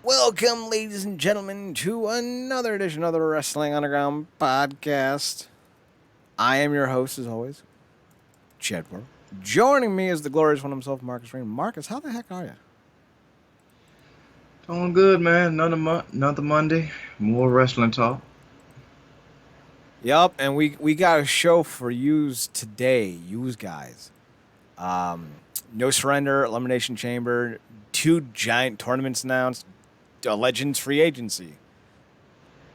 Welcome, ladies and gentlemen, to another edition of the Wrestling Underground podcast. I am your host, as always, Chedward. Joining me is the glorious one himself, Marcus Rain. Marcus, how the heck are you? Doing good, man. Another Monday. More wrestling talk. Yup, and we got a show for yous today, yous guys. No Surrender, Elimination Chamber, 2 giant tournaments announced, Legends Free Agency.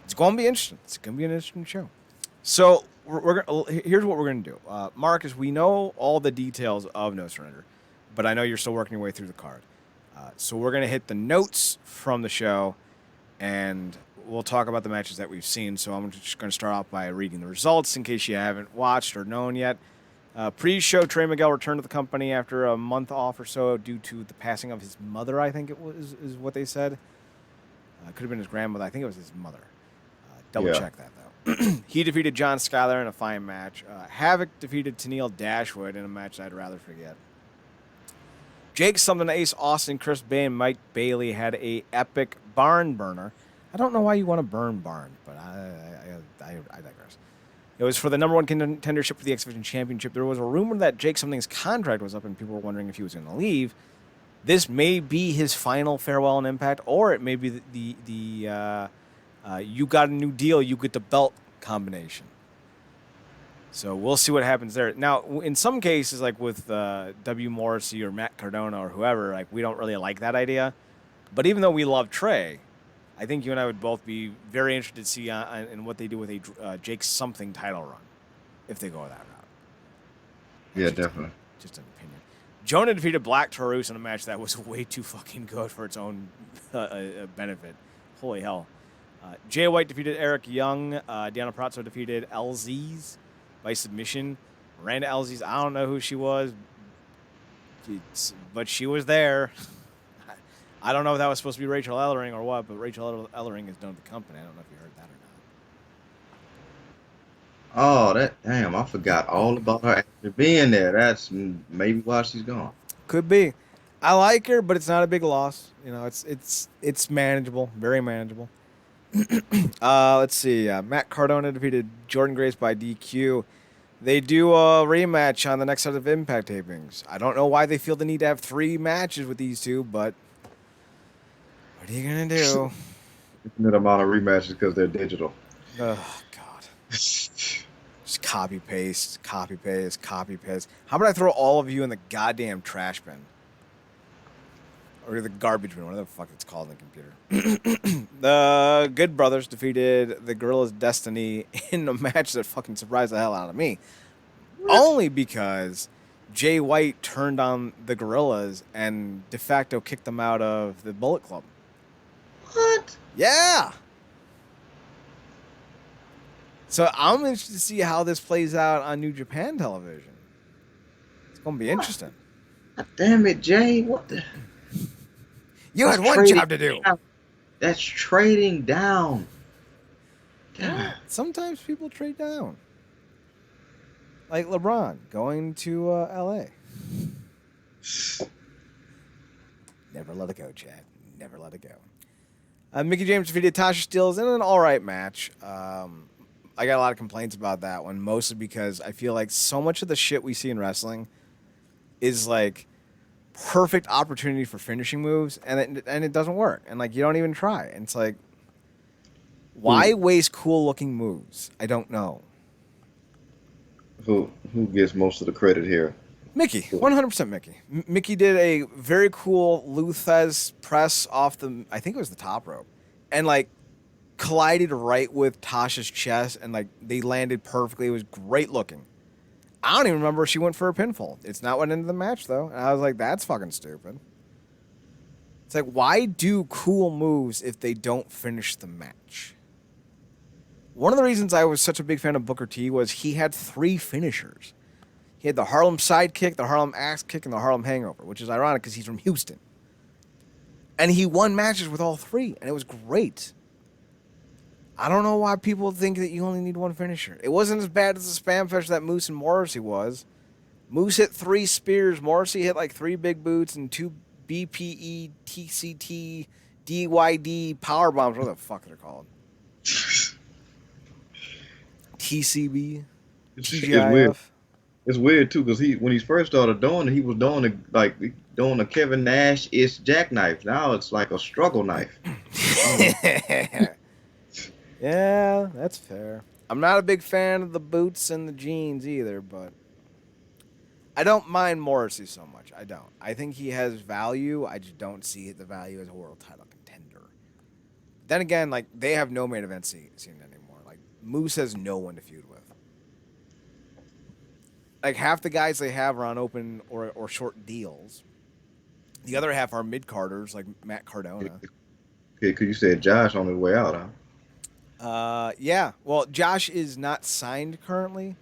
It's going to be interesting. It's going to be an interesting show. So here's what we're going to do. Marcus, we know all the details of No Surrender, but I know you're still working your way through the card. So we're going to hit the notes from the show, and we'll talk about the matches that we've seen. So I'm just going to start off by reading the results in case you haven't watched or known yet. Pre-show, Trey Miguel returned to the company after a month off or so due to the passing of his mother, I think it was, is what they said. Could have been his grandmother. I think it was his mother. Double check that, though. He defeated John Skyler in a fine match. Havoc defeated Tennille Dashwood in a match I'd rather forget. Jake Something, Ace Austin, Chris Bay, and Mike Bailey had a epic barn burner. I don't know why you want to burn barn, but I digress. It was for the number one contendership for the X Division Championship. There was a rumor that Jake Something's contract was up, and people were wondering if he was going to leave. This may be his final farewell in Impact, or it may be the you got a new deal, you get the belt combination. So we'll see what happens there. Now, in some cases, like with W. Morrissey or Matt Cardona or whoever, like we don't really like that idea. But even though we love Trey, I think you and I would both be very interested to see in what they do with a Jake Something title run, if they go that route. Yeah, definitely. Just an opinion. Jonah defeated Black Taurus in a match that was way too fucking good for its own benefit. Holy hell. Jay White defeated Eric Young. Deanna Pratzo defeated LZ's by submission. Miranda LZ's, I don't know who she was, but she was there. I don't know if that was supposed to be Rachel Ellering or what, but Rachel Ellering is done with the company. I don't know if you heard that or not. Oh, damn! I forgot all about her actually being there. That's maybe why she's gone. Could be. I like her, but it's not a big loss. You know, it's manageable, very manageable. Let's see. Matt Cardona defeated Jordan Grace by DQ. They do a rematch on the next set of Impact tapings. I don't know why they feel the need to have 3 matches with these two, but what are you gonna do? Infinite amount of rematches because they're digital. Oh God. Just copy paste, copy paste, copy paste. How about I throw all of you in the goddamn trash bin? Or the garbage bin, whatever the fuck it's called in the computer. The Good Brothers defeated the Gorillas Destiny in a match that fucking surprised the hell out of me. What? Only because Jay White turned on the Gorillas and de facto kicked them out of the Bullet Club. What? Yeah. So I'm interested to see how this plays out on New Japan television. It's going to be interesting. God damn it, Jay. What the... You had one job to do. Down. That's trading down. Yeah, sometimes people trade down. Like LeBron going to L.A. Never let it go, Chad. Never let it go. Mickie James defeated Tasha Steelz in an all right match. I got a lot of complaints about that one, mostly because I feel like so much of the shit we see in wrestling is like perfect opportunity for finishing moves, and it doesn't work. And like you don't even try. And it's like, why waste cool looking moves? I don't know. Who gets most of the credit here? Mickie, 100% Mickie. Mickie did a very cool Lou Thez press off the, I think it was the top rope, and like collided right with Tasha's chest, and like they landed perfectly. It was great looking. I don't even remember if she went for a pinfall. It's not what ended the match, though. And I was like, that's fucking stupid. It's like, why do cool moves if they don't finish the match? One of the reasons I was such a big fan of Booker T was he had 3 finishers. He had the Harlem Sidekick, the Harlem Axe Kick, and the Harlem Hangover, which is ironic because he's from Houston. And he won matches with all 3, and it was great. I don't know why people think that you only need one finisher. It wasn't as bad as the spam fest that Moose and Morrissey was. Moose hit 3 spears. Morrissey hit like 3 big boots and 2 BPE, TCT, DYD power bombs. What the fuck they're called? TCB, It's weird. TGIF. It's weird too, because when he first started doing it, he was doing a Kevin Nash-ish jackknife. Now it's like a struggle knife. I don't know. Yeah, that's fair. I'm not a big fan of the boots and the jeans either, but I don't mind Morrissey so much. I don't. I think he has value. I just don't see the value as a world title contender. Then again, like, they have no main event scene anymore. Like, Moose has no one to feud with. Like, half the guys they have are on open or short deals. The other half are mid-carders, like Matt Cardona. Okay, because you said Josh on his way out, huh? Yeah. Well, Josh is not signed currently,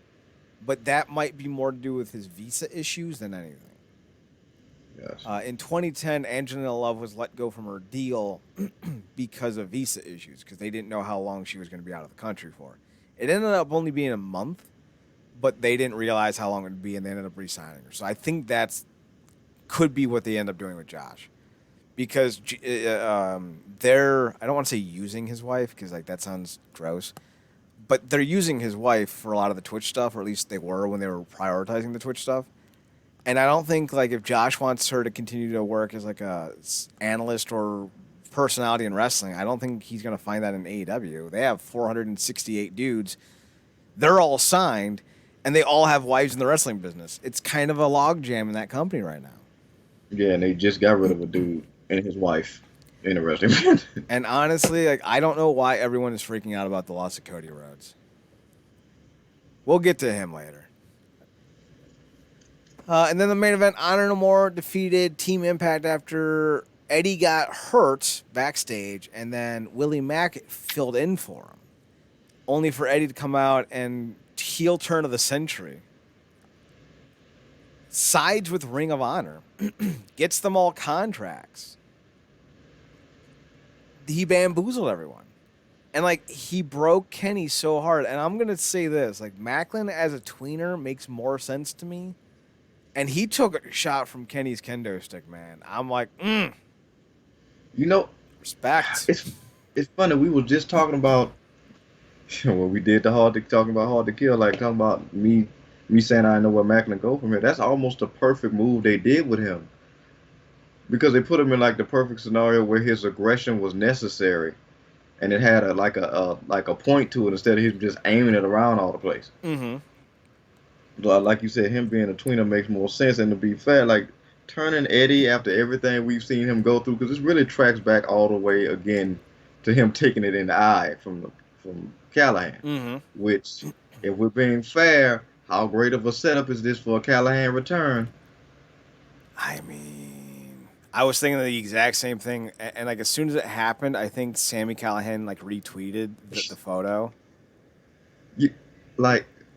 but that might be more to do with his visa issues than anything. Yes. In 2010, Angelina Love was let go from her deal because of visa issues, because they didn't know how long she was going to be out of the country for. It ended up only being a month, but they didn't realize how long it would be, and they ended up re-signing her. So I think could be what they end up doing with Josh, because they're, I don't want to say using his wife, because like that sounds gross, but they're using his wife for a lot of the Twitch stuff, or at least they were when they were prioritizing the Twitch stuff. And I don't think, like, if Josh wants her to continue to work as like a analyst or personality in wrestling, I don't think he's going to find that in AEW. They have 468 dudes. They're all signed, and they all have wives in the wrestling business. It's kind of a logjam in that company right now. Yeah, and they just got rid of a dude and his wife in the wrestling. And honestly, like, I don't know why everyone is freaking out about the loss of Cody Rhodes. We'll get to him later. And then the main event, Honor No More defeated Team Impact after Eddie got hurt backstage, and then Willie Mack filled in for him, only for Eddie to come out and heel turn of the century. Sides with Ring of Honor. Gets them all contracts. He bamboozled everyone. And, like, he broke Kenny so hard. And I'm going to say this. Like, Macklin as a tweener makes more sense to me. And he took a shot from Kenny's kendo stick, man. I'm like, You know, respect. it's funny. We were just talking about when we did talking about hard to kill, like talking about me saying I know where Macklin go from here. That's almost the perfect move they did with him, because they put him in like the perfect scenario where his aggression was necessary, and it had like a point to it instead of him just aiming it around all the place. Mm-hmm. Like you said, him being a tweener makes more sense. And to be fair, like turning Eddie after everything we've seen him go through, because this really tracks back all the way again to him taking it in the eye from Callan. Mm-hmm. Which, if we're being fair, how great of a setup is this for a Callan return? I mean, I was thinking the exact same thing. And like, as soon as it happened, I think Sami Callihan, like, retweeted the photo.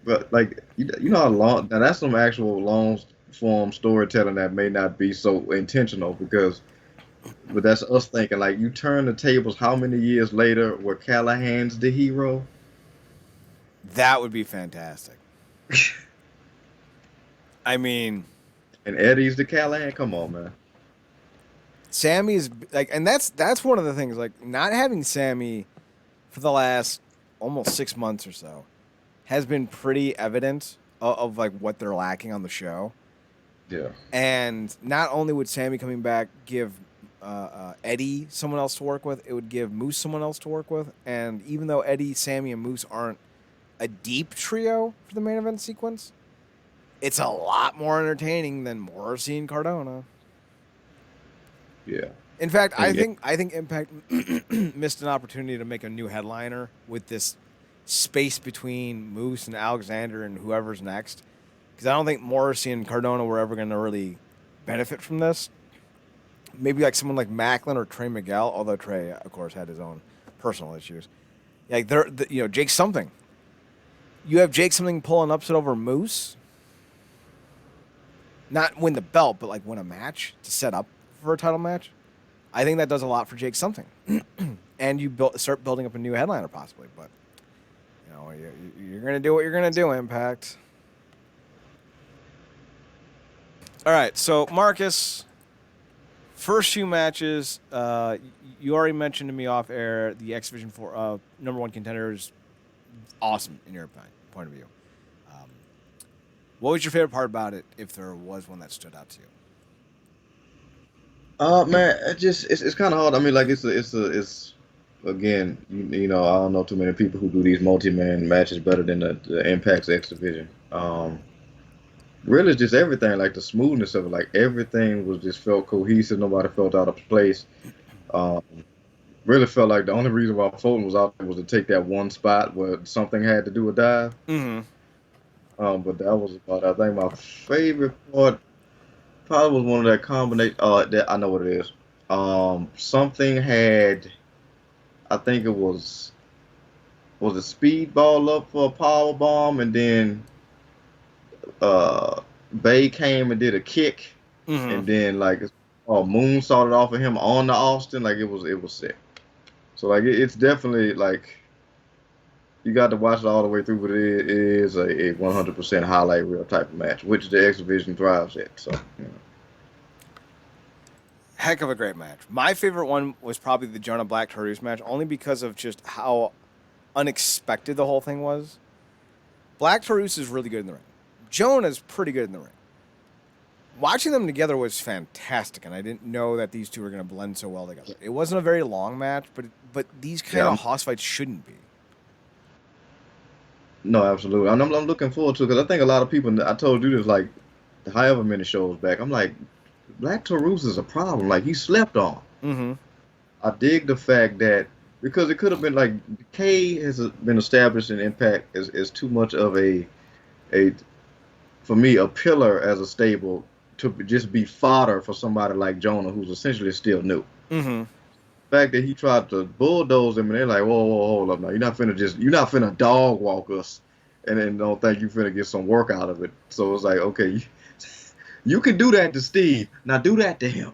But you know how long now, that's some actual long form storytelling that may not be so intentional, but that's us thinking like you turn the tables how many years later were Callahan's the hero? That would be fantastic. I mean, And Eddie's the Callahan? Come on, man. Sammy's like, and that's one of the things, like, not having Sammy for the last almost 6 months or so has been pretty evident of like what they're lacking on the show. Yeah. And not only would Sammy coming back give Eddie someone else to work with, it would give Moose someone else to work with. And even though Eddie, Sammy, and Moose aren't a deep trio for the main event sequence, it's a lot more entertaining than Morrissey and Cardona. Yeah. In fact, I think Impact missed an opportunity to make a new headliner with this space between Moose and Alexander and whoever's next, because I don't think Morrissey and Cardona were ever going to really benefit from this. Maybe like someone like Macklin or Trey Miguel, although Trey, of course, had his own personal issues. Like Jake Something. You have Jake Something pull an upset over Moose, not win the belt, but like win a match to set up for a title match. I think that does a lot for Jake Something, and you start building up a new headliner possibly, but. You're going to do what you're going to do, Impact. All right, so Marcus, First few matches, you already mentioned to me off air the X Division 4 number one contender is awesome in your point of view. What was your favorite part about it, if there was one that stood out to you? Man, it's kind of hard. I mean, like it's again, you know, I don't know too many people who do these multi-man matches better than the Impact's X Division. Really, just everything, like the smoothness of it, like everything was just felt cohesive. Nobody felt out of place. Um, really felt like the only reason why Fulton was out there was to take that one spot where something had to do a dive. Mm-hmm. But that was about. I think my favorite part probably was one of that combination. That I know what it is. Something had. I think it was a speedball up for a power bomb, and then uh, Bay came and did a kick, Mm-hmm. and then like moon saw it off of him on the Austin. Like it was sick. So like it's definitely like you got to watch it all the way through, but it is a 100% highlight reel type of match, which the X Division thrives at. So you know. Heck of a great match. My favorite one was probably the Jonah Black Taurus match, only because of just how unexpected the whole thing was. Black Taurus is really good in the ring. Jonah's pretty good in the ring. Watching them together was fantastic, and I didn't know that these two were going to blend so well together. It wasn't a very long match, but these kind of hoss fights shouldn't be. No, absolutely. I'm looking forward to it because I think a lot of people. I told you this like however many shows back. I'm like, Black Taurus is a problem. Like he slept on. Mm-hmm. I dig the fact that because it could have been like K has been established in Impact as too much of a for me a pillar as a stable to just be fodder for somebody like Jonah who's essentially still new. Mm-hmm. The fact that he tried to bulldoze him and they're like, whoa, hold up now, you're not finna dog walk us, and then don't think you finna get some work out of it. So it's like, okay, you can do that to Steve, now do that to him.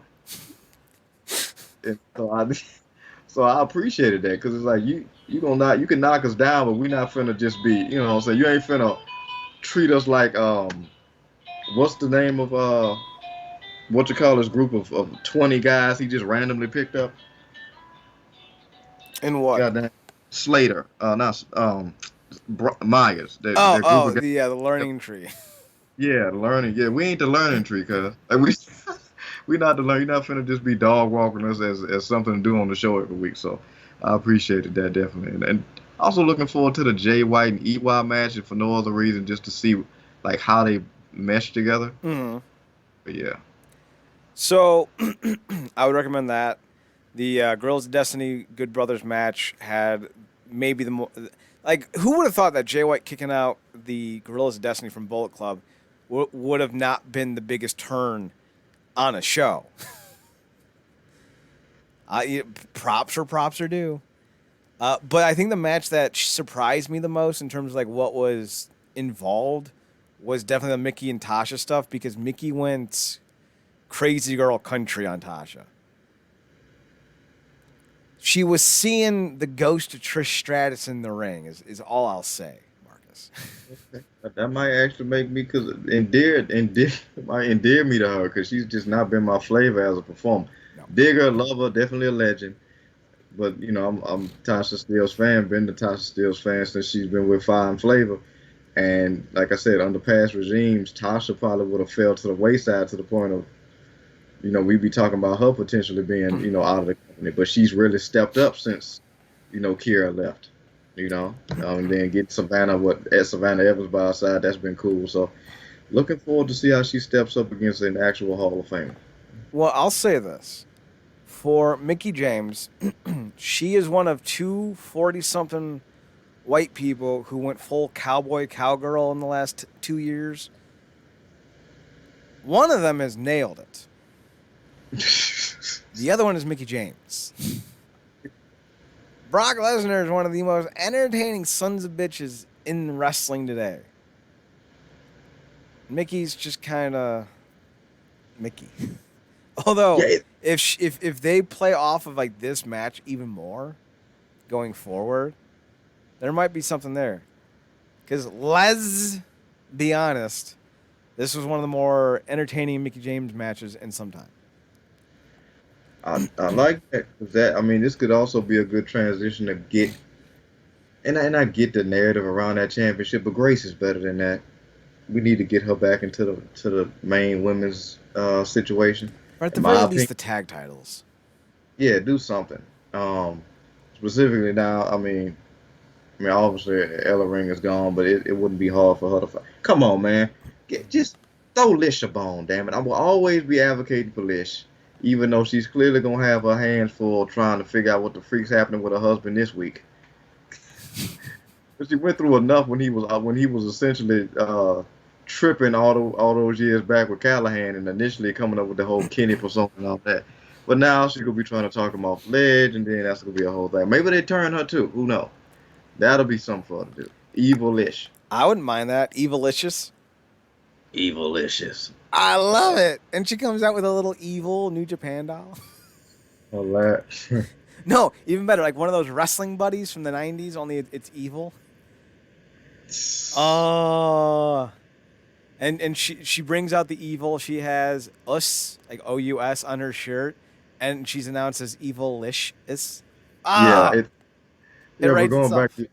And so I appreciated that because it's like you can knock us down, but we're not finna just be, you know what I'm saying, you ain't finna treat us like what's the name of what you call this group of 20 guys he just randomly picked up. And what? Goddamn Slater, not Myers. That group of guys. The learning tree. Yeah, the learning. Yeah, we ain't the learning tree, cuz like, we not the learn. You're not finna just be dog walking us as something to do on the show every week. So I appreciated that definitely, and also looking forward to the Jay White and EY match, and for no other reason just to see like how they mesh together. Mm-hmm. But yeah. So I would recommend that. The Girls of Destiny Good Brothers match had maybe the more like who would have thought that Jay White kicking out the Gorillas of Destiny from Bullet Club would have not been the biggest turn on a show. Props are due. But I think the match that surprised me the most in terms of like what was involved was definitely the Mickey and Tasha stuff because Mickey went crazy girl country on Tasha. She was seeing the ghost of Trish Stratus in the ring is all I'll say, Marcus. That might actually make me might endear me to her because she's just not been my flavor as a performer. No. Digger, lover, definitely a legend. But you know, I'm Tasha Steele's fan. Been the Tasha Steele's fan since she's been with Fire and Flavor. And like I said, under past regimes, Tasha probably would have fell to the wayside to the point of, you know, we'd be talking about her potentially being, you know, out of the company. But she's really stepped up since, you know, Kiera left. You know, and then get Savannah Evans by her side. That's been cool. So looking forward to see how she steps up against an actual Hall of Famer. Well, I'll say this. For Mickie James, she is one of two 40-something white people who went full cowboy cowgirl in the last 2 years. One of them has nailed it. The other one is Mickie James. Brock Lesnar is one of the most entertaining sons of bitches in wrestling today. Mickey's just kind of Mickey. Although, Yeah, if they play off of like this match even more going forward, there might be something there. Because let's be honest, this was one of the more entertaining Mickie James matches in some time. I like that. 'Cause that, I mean, this could also be a good transition to get, and I get the narrative around that championship, but Grace is better than that. We need to get her back into the main women's situation, Or at the in very my least, opinion. the tag titles. Yeah, do something. Specifically now, I mean, obviously Ella Ring is gone, but it wouldn't be hard for her to fight. Come on, man, just throw Lish a bone, damn it. I will always be advocating for Lish, even though she's clearly gonna have her hands full trying to figure out what the freak's happening with her husband this week. But she went through enough when he was essentially tripping all those years back with Callahan and initially coming up with the whole Kenny persona and all that. But now she's gonna be trying to talk him off the ledge, and then that's gonna be a whole thing. Maybe they turn her too. Who knows? That'll be something for her to do. Evilish. I wouldn't mind that. Evilicious. Evilicious. I love it. And she comes out with a little evil New Japan doll. Oh, that. No, even better, like one of those wrestling buddies from the 90s, only it's evil. Oh. And she brings out the evil. She has us, like OUS, on her shirt, and she's announced as Evilish. Yeah, Ah, it we're writes going itself. back to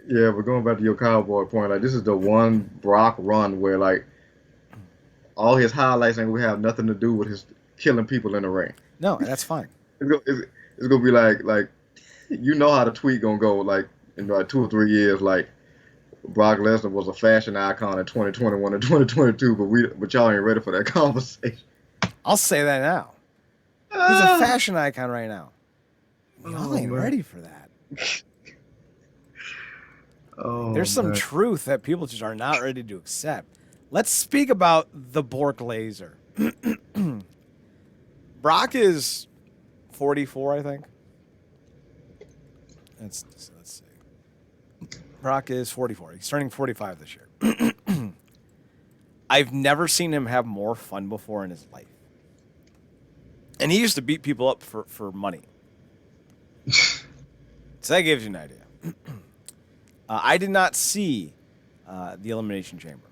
we're going back to your cowboy point. Like, this is the one Brock run where like all his highlights ain't gonna have nothing to do with his killing people in the ring. No, and that's fine. It's gonna be like you know how the tweet gonna go like in like 2 or 3 years, like Brock Lesnar was a fashion icon in 2021 and 2022, but y'all ain't ready for that conversation. I'll say that now. He's a fashion icon right now. Y'all ain't man. ready for that. Oh, There's some man. truth that people just are not ready to accept. Let's speak about the Bork laser. Brock is 44, I think. Let's see. Brock is 44. He's turning 45 this year. I've never seen him have more fun before in his life. And he used to beat people up for money. So that gives you an idea. I did not see the Elimination Chamber.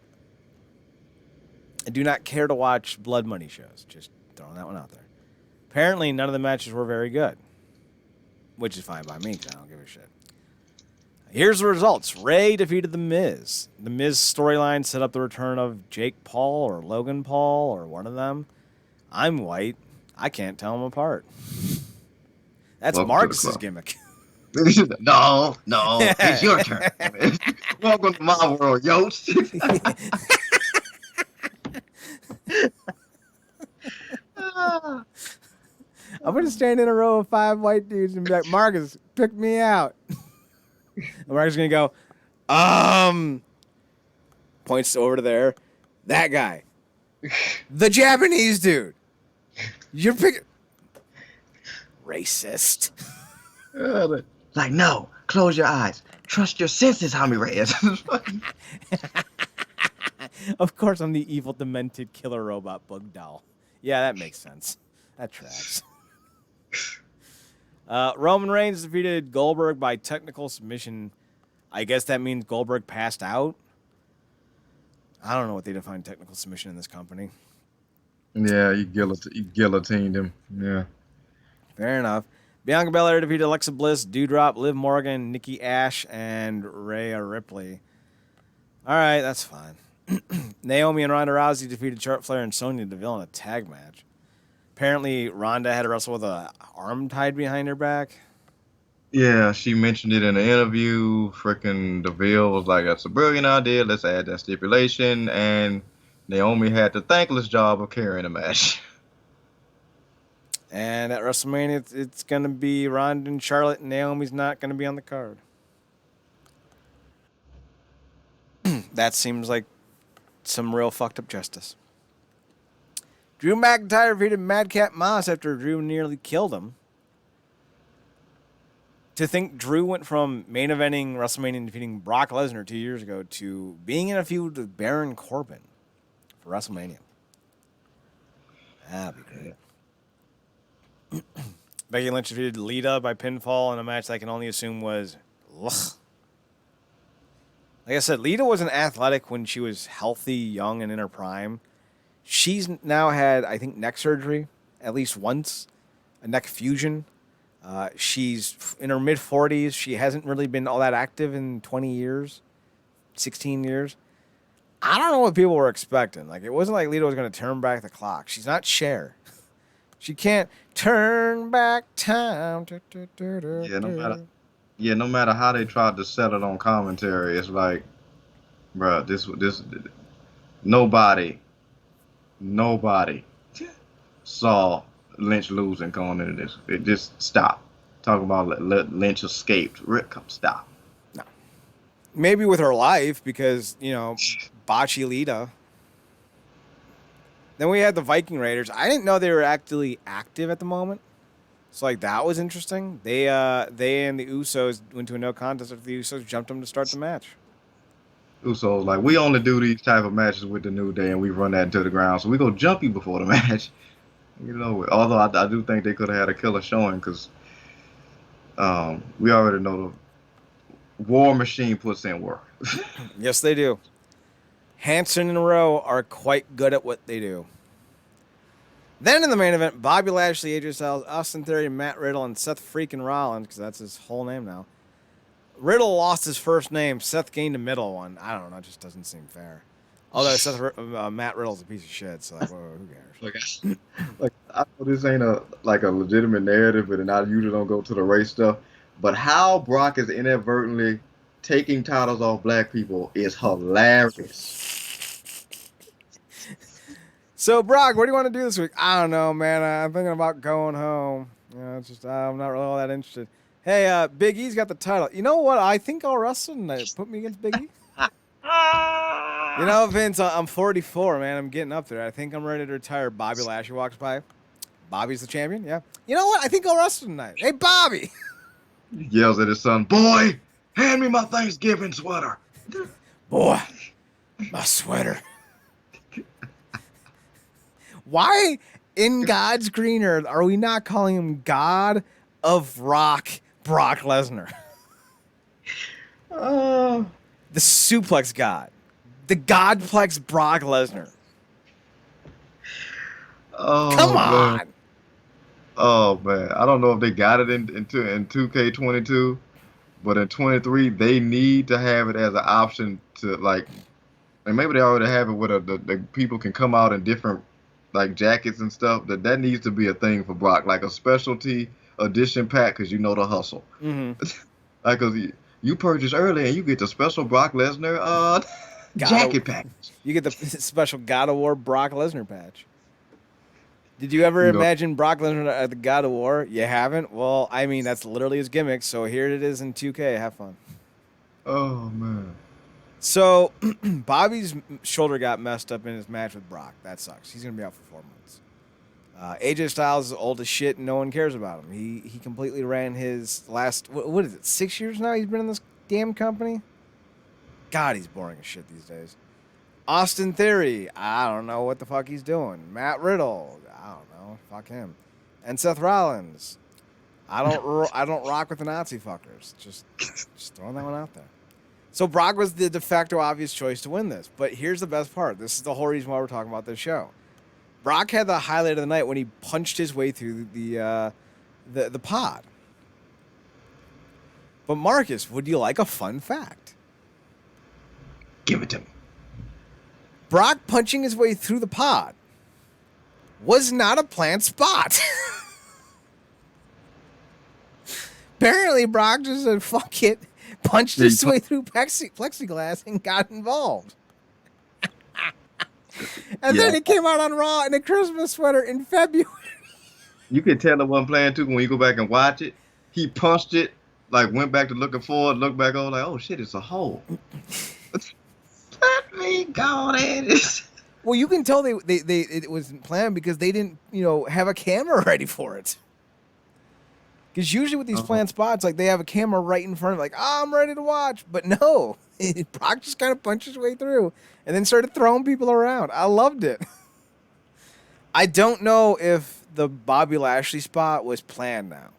I do not care to watch blood money shows. Just throwing that one out there. Apparently, none of the matches were very good, which is fine by me because I don't give a shit. Here's the results. Ray defeated The Miz. The Miz storyline set up the return of Jake Paul or Logan Paul or one of them. I'm white. I can't tell them apart. That's Welcome to the Marcus's club. gimmick. No, it's your turn. Welcome to my world, Yost. I'm going to stand in a row of 5 white dudes and be like, Marcus, pick me out. And Marcus is going to go, points over to there. That guy. The Japanese dude. You're picking. Racist. Like, no, close your eyes. Trust your senses, Jaime Reyes. Of course, I'm the evil, demented killer robot bug doll. Yeah, that makes sense. That tracks. Roman Reigns defeated Goldberg by technical submission. I guess that means Goldberg passed out. I don't know what they define technical submission in this company. Yeah, you guillotined him. Yeah. Fair enough. Bianca Belair defeated Alexa Bliss, Doudrop, Liv Morgan, Nikki Ash, and Rhea Ripley. All right, that's fine. Naomi and Ronda Rousey defeated Charlotte Flair and Sonia Deville in a tag match. Apparently, Ronda had to wrestle with an arm tied behind her back. Yeah, she mentioned it in an interview. Frickin' Deville was like, that's a brilliant idea. Let's add that stipulation. And Naomi had the thankless job of carrying the match. And at WrestleMania, it's going to be Ronda and Charlotte, and Naomi's not going to be on the card. That seems like some real fucked up justice. Drew McIntyre defeated Madcap Moss after Drew nearly killed him. To think Drew went from main eventing WrestleMania and defeating Brock Lesnar 2 years ago to being in a feud with Baron Corbin for WrestleMania. That'd be great. Becky Lynch defeated Lita by pinfall in a match that I can only assume was ugh. Like I said, Lita wasn't athletic when she was healthy, young, and in her prime. She's now had, I think, neck surgery at least once. a neck fusion. She's in her mid-40s. She hasn't really been all that active in 20 years, 16 years. I don't know what people were expecting. Like, it wasn't like Lita was going to turn back the clock. She's not Cher. She can't turn back time. No matter how they tried to sell it on commentary, it's like, bruh, this nobody saw Lynch losing going into this. It just stopped. Talking about Lynch escaped. Rick, stop. No. Maybe with her life because, botchy Lita. Then we had the Viking Raiders. I didn't know they were actually active at the moment. So, like, that was interesting. They and the Usos went to a no contest after the Usos jumped them to start the match. Usos, like, we only do these type of matches with the New Day, and we run that into the ground. So we go jump you before the match. Although I do think they could have had a killer showing because we already know the War Machine puts in work. Yes, they do. Hanson and Rowe are quite good at what they do. Then in the main event, Bobby Lashley, AJ Styles, Austin Theory, Matt Riddle, and Seth freaking Rollins, because that's his whole name now. Riddle lost his first name. Seth gained a middle one. I don't know. It just doesn't seem fair. Although Matt Riddle's a piece of shit, so who cares? Like, I know this ain't a legitimate narrative, and I usually don't go to the race stuff. But how Brock is inadvertently taking titles off black people is hilarious. So, Brock, what do you want to do this week? I don't know, man. I'm thinking about going home. It's just I'm not really all that interested. Hey, Big E's got the title. You know what? I think I'll wrestle tonight. Put me against Big E. Vince, I'm 44, man. I'm getting up there. I think I'm ready to retire. Bobby Lashley walks by. Bobby's the champion, yeah. You know what? I think I'll wrestle tonight. Hey, Bobby. He yells at his son, "Boy, hand me my Thanksgiving sweater." Boy, my sweater. Why in God's green earth are we not calling him God of Rock Brock Lesnar? The suplex god. The Godplex Brock Lesnar. Oh, come on. Man. Oh, man. I don't know if they got it in 2K22, but in 23, they need to have it as an option to, like, and maybe they already have it where the people can come out in different, like, jackets and stuff. That needs to be a thing for Brock, like a specialty edition pack, because you know the hustle. Mm-hmm. Like, because you purchase early and you get the special Brock Lesnar jacket pack. You get the special God of War Brock Lesnar patch. Did you ever imagine Brock Lesnar at the God of War? You haven't? Well, I mean, that's literally his gimmick, so here it is in 2K. Have fun. Oh, man. So, Bobby's shoulder got messed up in his match with Brock. That sucks. He's going to be out for 4 months. AJ Styles is old as shit and no one cares about him. He completely ran his last, what is it, 6 years now he's been in this damn company? God, he's boring as shit these days. Austin Theory, I don't know what the fuck he's doing. Matt Riddle, I don't know, fuck him. And Seth Rollins, I don't rock with the Nazi fuckers. Just throwing that one out there. So Brock was the de facto obvious choice to win this. But here's the best part. This is the whole reason why we're talking about this show. Brock had the highlight of the night when he punched his way through the pod. But Marcus, would you like a fun fact? Give it to me. Brock punching his way through the pod was not a planned spot. Apparently, Brock just said, fuck it, punched his way through plexiglass and got involved. And then it came out on Raw in a Christmas sweater in February. You can tell it wasn't planned too when you go back and watch it. He punched it, like went back to looking forward, looked back over like, oh shit, it's a hole. Let me go at it. Well, you can tell they it wasn't planned because they didn't, have a camera ready for it. Because usually with these planned spots, like they have a camera right in front of, like, I'm ready to watch. But no, Brock just kind of punched his way through and then started throwing people around. I loved it. I don't know if the Bobby Lashley spot was planned now.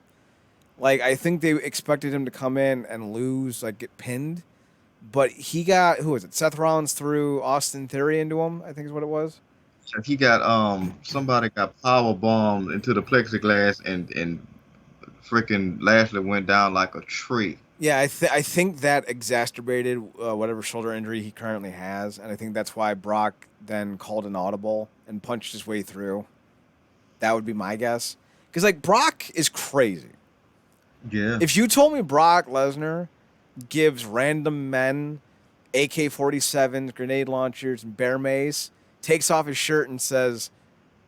Like, I think they expected him to come in and lose, like get pinned. But he got, who was it? Seth Rollins threw Austin Theory into him, I think is what it was. He got somebody got power bombed into the plexiglass and freaking Lashley went down like a tree. Yeah, I think that exacerbated whatever shoulder injury he currently has, and I think that's why Brock then called an audible and punched his way through. That would be my guess. Because like Brock is crazy. Yeah. If you told me Brock Lesnar gives random men AK-47s, grenade launchers, and bear mace, takes off his shirt and says,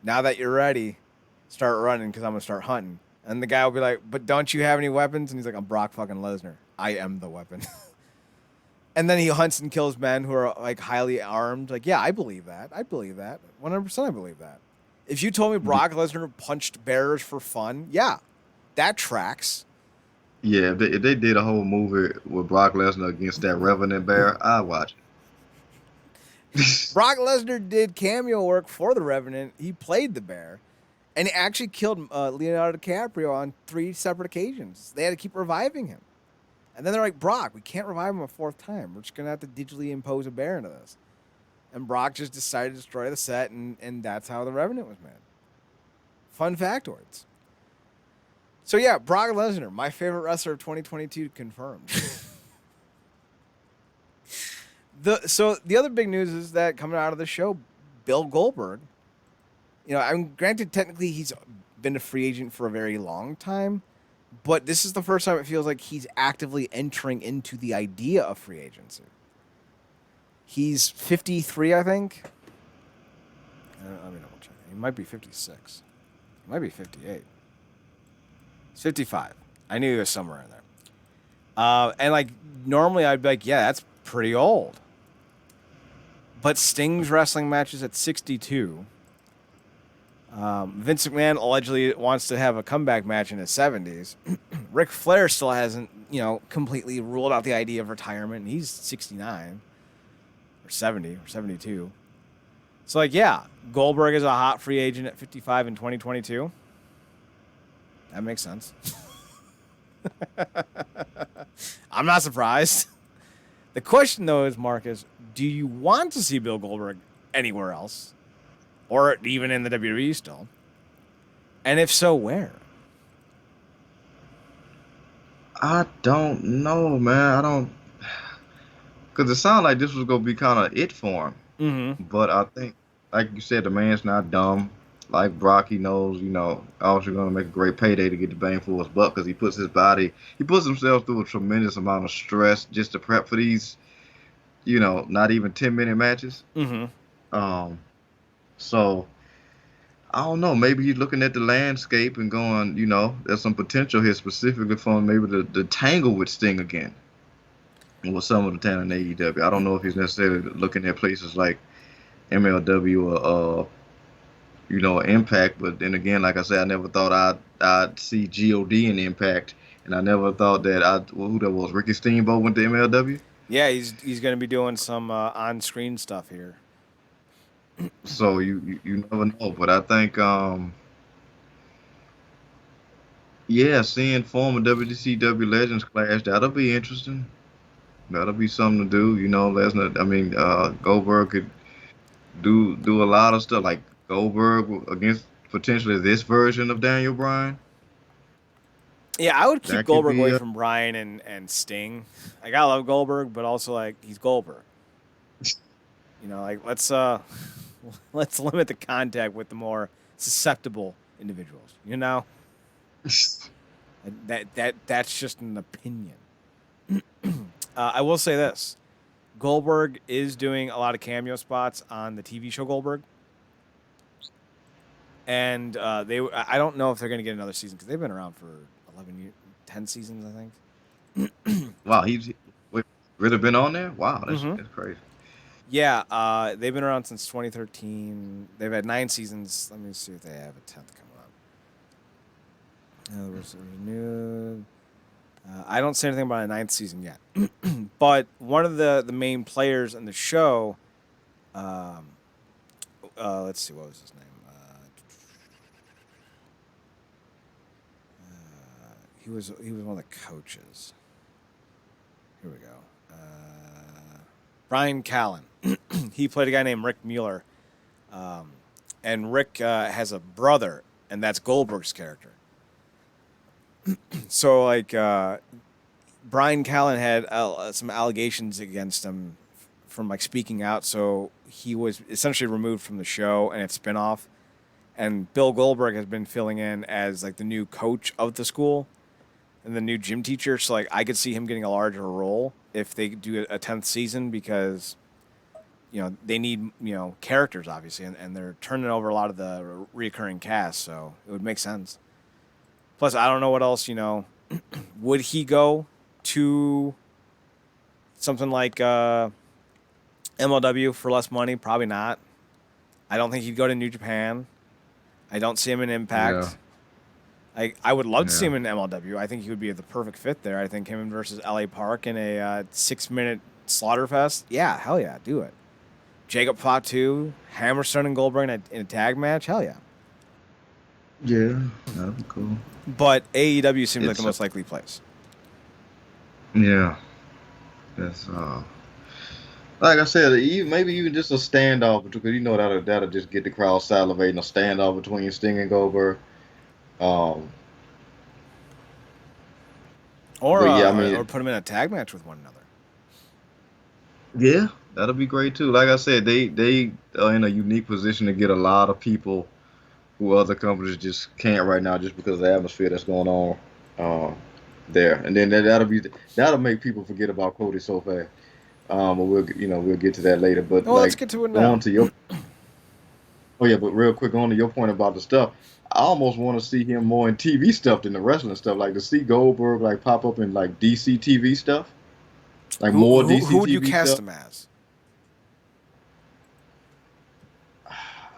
"Now that you're ready, start running because I'm gonna start hunting." And the guy will be like, "But don't you have any weapons?" And he's like, "I'm Brock fucking Lesnar. I am the weapon." And then he hunts and kills men who are like highly armed. Like, yeah, I believe that. I believe that. 100% I believe that. If you told me Brock Lesnar punched bears for fun, yeah, that tracks. Yeah, if they did a whole movie with Brock Lesnar against that Revenant Bear, I'd watch it. Brock Lesnar did cameo work for the Revenant. He played the bear. And he actually killed Leonardo DiCaprio on 3 separate occasions. They had to keep reviving him. And then they're like, "Brock, we can't revive him a 4th time. We're just going to have to digitally impose a bear into this." And Brock just decided to destroy the set, and that's how the Revenant was made. Fun factoids. So yeah, Brock Lesnar, my favorite wrestler of 2022, confirmed. So the other big news is that coming out of the show, Bill Goldberg, I'm granted technically he's been a free agent for a very long time, but this is the first time it feels like he's actively entering into the idea of free agency. He's 53, I think. Let me double check. He might be 56. He might be 58. He's 55. I knew he was somewhere in there. And like normally I'd be like, yeah, that's pretty old. But Sting's wrestling matches at 62. Vince McMahon allegedly wants to have a comeback match in his 70s. Ric Flair still hasn't, completely ruled out the idea of retirement. And he's 69 or 70 or 72. So, like, yeah, Goldberg is a hot free agent at 55 in 2022. That makes sense. I'm not surprised. The question, though, is, Marcus, do you want to see Bill Goldberg anywhere else? Or even in the WWE still? And if so, where? I don't know, man. I don't, because it sounded like this was gonna be kind of it for him. Mm-hmm. But I think, like you said, the man's not dumb. Like Brock, he knows, also gonna make a great payday to get the bang for his buck because he puts himself through a tremendous amount of stress just to prep for these, not even 10-minute matches. Mm-hmm. Um, so I don't know. Maybe he's looking at the landscape and going, there's some potential here specifically for him maybe to tangle with Sting again and with some of the talent in AEW. I don't know if he's necessarily looking at places like MLW or Impact, but then again, like I said, I never thought I'd see God in Impact, and I never thought that who that was, Ricky Steamboat went to MLW. Yeah, he's going to be doing some on-screen stuff here. So you never know, but I think yeah, seeing former WCW legends clash, that'll be interesting. That'll be something to do. Lesnar. I mean, Goldberg could do a lot of stuff like Goldberg against potentially this version of Daniel Bryan. Yeah, I would keep That could Goldberg be away from Bryan and Sting. Like, I love Goldberg, but also, like, he's Goldberg. Let's let's limit the contact with the more susceptible individuals. That's just an opinion. I will say this: Goldberg is doing a lot of cameo spots on the TV show Goldberg, and I don't know if they're going to get another season because they've been around for 11 years, 10 seasons, I think. Wow, he's really been on there. Wow, that's crazy. Yeah, they've been around since 2013. They've had 9 seasons. Let me see if they have a 10th coming up. Was renewed. I don't say anything about a 9th season yet. But one of the main players in the show, let's see, what was his name? He was one of the coaches. Here we go. Brian Callan. He played a guy named Rick Mueller. and Rick has a brother, and that's Goldberg's character. So like Brian Callan had some allegations against him from like speaking out, so he was essentially removed from the show and its spinoff. And Bill Goldberg has been filling in as like the new coach of the school and the new gym teacher. So like I could see him getting a larger role if they do a 10th season, because they need characters obviously, and they're turning over a lot of the reoccurring cast, so it would make sense. Plus, I don't know what else, would he go to something like MLW for less money? Probably not. I don't think he'd go to New Japan. I don't see him in Impact. Yeah. I would love to see him in MLW. I think he would be the perfect fit there. I think him versus LA Park in a 6-minute slaughterfest. Yeah, hell yeah, do it. Jacob Fatu, Hammerstone, and Goldberg in a tag match. Hell yeah. Yeah, that'd be cool. But AEW seems like the most likely place. Yeah. That's like I said, maybe even just a standoff, because that'll just get the crowd salivating. A standoff between Sting and Goldberg. Or put them in a tag match with one another. Yeah, that'll be great too. Like I said, they are in a unique position to get a lot of people who other companies just can't right now, just because of the atmosphere that's going on there. And then that'll make people forget about Cody so fast. But we'll get to that later. But let's get to it now. But real quick, on to your point about the stuff, I almost want to see him more in TV stuff than the wrestling stuff. Like to see Goldberg like pop up in like DC TV stuff, like more DC TV stuff. Who would you cast him as?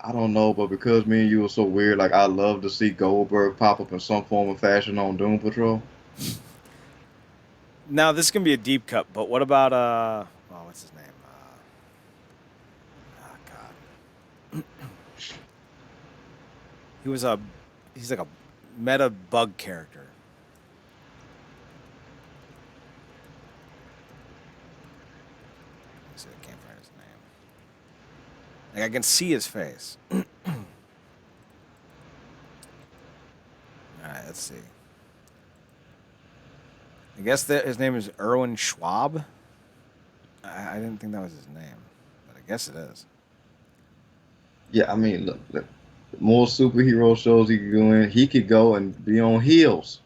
I don't know, but because me and you are so weird, like I love to see Goldberg pop up in some form or fashion on Doom Patrol. Now this is gonna be a deep cut, but what about what's his name? God. He's like a meta bug character. I can't find his name. Like I can see his face. All right, let's see. I guess his name is Erwin Schwab. I didn't think that was his name, but I guess it is. Yeah, I mean, look, more superhero shows he could go in. He could go and be on heels.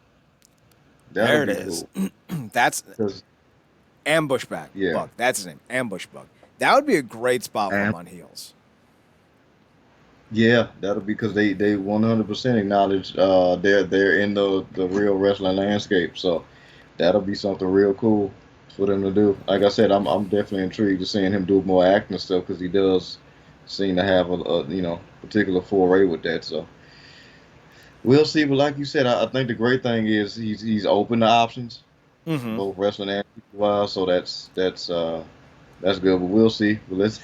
There it is. Cool. That's Ambush Bug. That's his name, Ambush Bug. That would be a great spot for him on heels. Yeah, that'll be because they 100% acknowledge they're in the real wrestling landscape. So that'll be something real cool for them to do. Like I said, I'm definitely intrigued to seeing him do more acting stuff, because he does seem to have a particular foray with that. So we'll see. But like you said, I think the great thing is he's open to options, both wrestling and wise. So that's good. But we'll see. But let's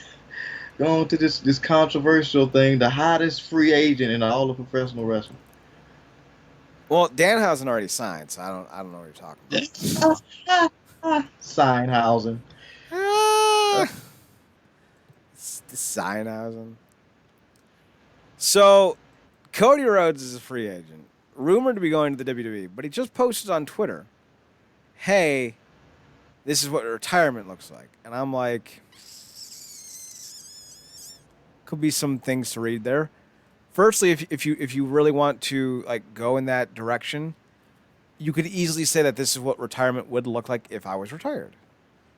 go on to this controversial thing: the hottest free agent in all of professional wrestling. Well, Danhausen already signed, so I don't know what you're talking about. Steinhausen. Steinhausen. So, Cody Rhodes is a free agent, rumored to be going to the WWE, but he just posted on Twitter, "Hey, this is what retirement looks like," and I'm like, could be some things to read there. Firstly, if you really want to like go in that direction, you could easily say that this is what retirement would look like if I was retired.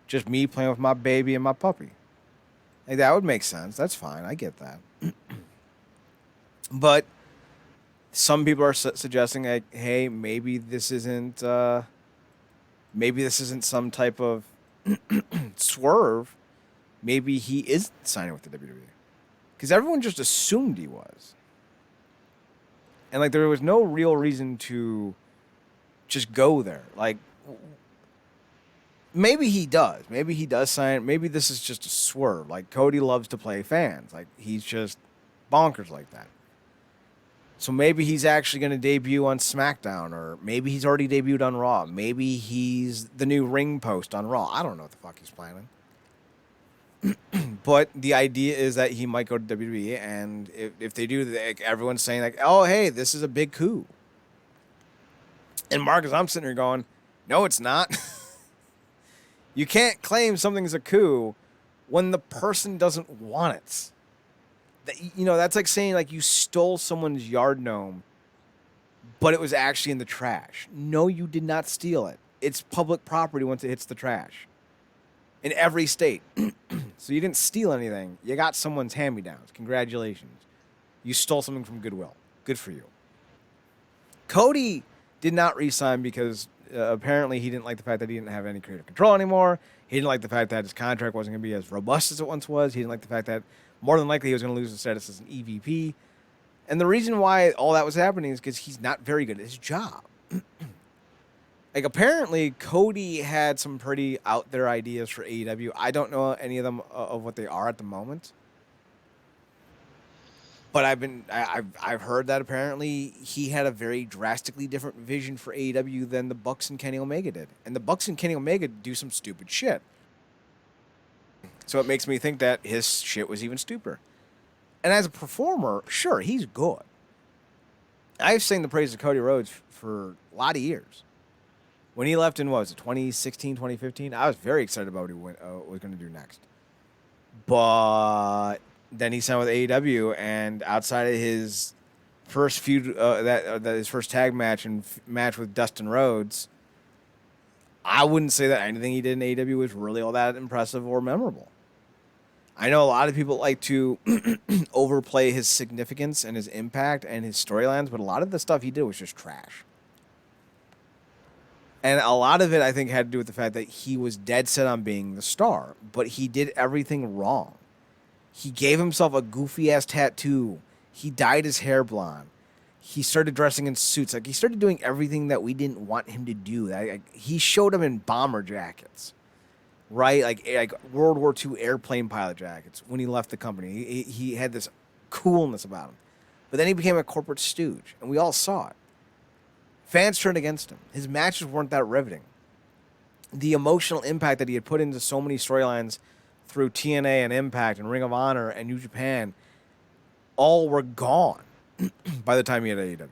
Just me playing with my baby and my puppy. Like, that would make sense. That's fine. I get that. But some people are suggesting like, hey, maybe this isn't some type of swerve. Maybe he isn't signing with the WWE. Because everyone just assumed he was. And, like, there was no real reason to just go there. Like, maybe he does. Maybe he does sign. Maybe this is just a swerve. Like, Cody loves to play fans. Like, he's just bonkers like that. So maybe he's actually going to debut on SmackDown, or maybe he's already debuted on Raw. Maybe he's the new ring post on Raw. I don't know what the fuck he's planning. But the idea is that he might go to WWE, and if they do, like, everyone's saying like, "Oh, hey, this is a big coup." And Marcus, I'm sitting here going, "No, it's not." You can't claim something's a coup when the person doesn't want it. That's like saying like you stole someone's yard gnome, but it was actually in the trash. No, you did not steal it. It's public property once it hits the trash. In every state. So you didn't steal anything. You got someone's hand-me-downs. Congratulations. You stole something from Goodwill. Good for you. Cody did not resign because apparently he didn't like the fact that he didn't have any creative control anymore. He didn't like the fact that his contract wasn't going to be as robust as it once was. He didn't like the fact that more than likely he was going to lose his status as an EVP. And the reason why all that was happening is because he's not very good at his job. Like, apparently, Cody had some pretty out there ideas for AEW. I don't know any of them of what they are at the moment. But I've heard that apparently he had a very drastically different vision for AEW than the Bucks and Kenny Omega did. And the Bucks and Kenny Omega do some stupid shit. So it makes me think that his shit was even stupider. And as a performer, sure, he's good. I've sang the praise of Cody Rhodes for a lot of years. When he left in, what was it, 2016, 2015, I was very excited about what he was going to do next. But then he signed with AEW, and outside of his first feud, his first tag match and match with Dustin Rhodes, I wouldn't say that anything he did in AEW was really all that impressive or memorable. I know a lot of people like to overplay his significance and his impact and his storylines, but a lot of the stuff he did was just trash. And a lot of it, I think, had to do with the fact that he was dead set on being the star, but he did everything wrong. He gave himself a goofy-ass tattoo. He dyed his hair blonde. He started dressing in suits. Like, he started doing everything that we didn't want him to do. He showed up in bomber jackets, right? Like World War II airplane pilot jackets when he left the company. He had this coolness about him. But then he became a corporate stooge, and we all saw it. Fans turned against him. His matches weren't that riveting. The emotional impact that he had put into so many storylines through TNA and Impact and Ring of Honor and New Japan all were gone by the time he had AEW.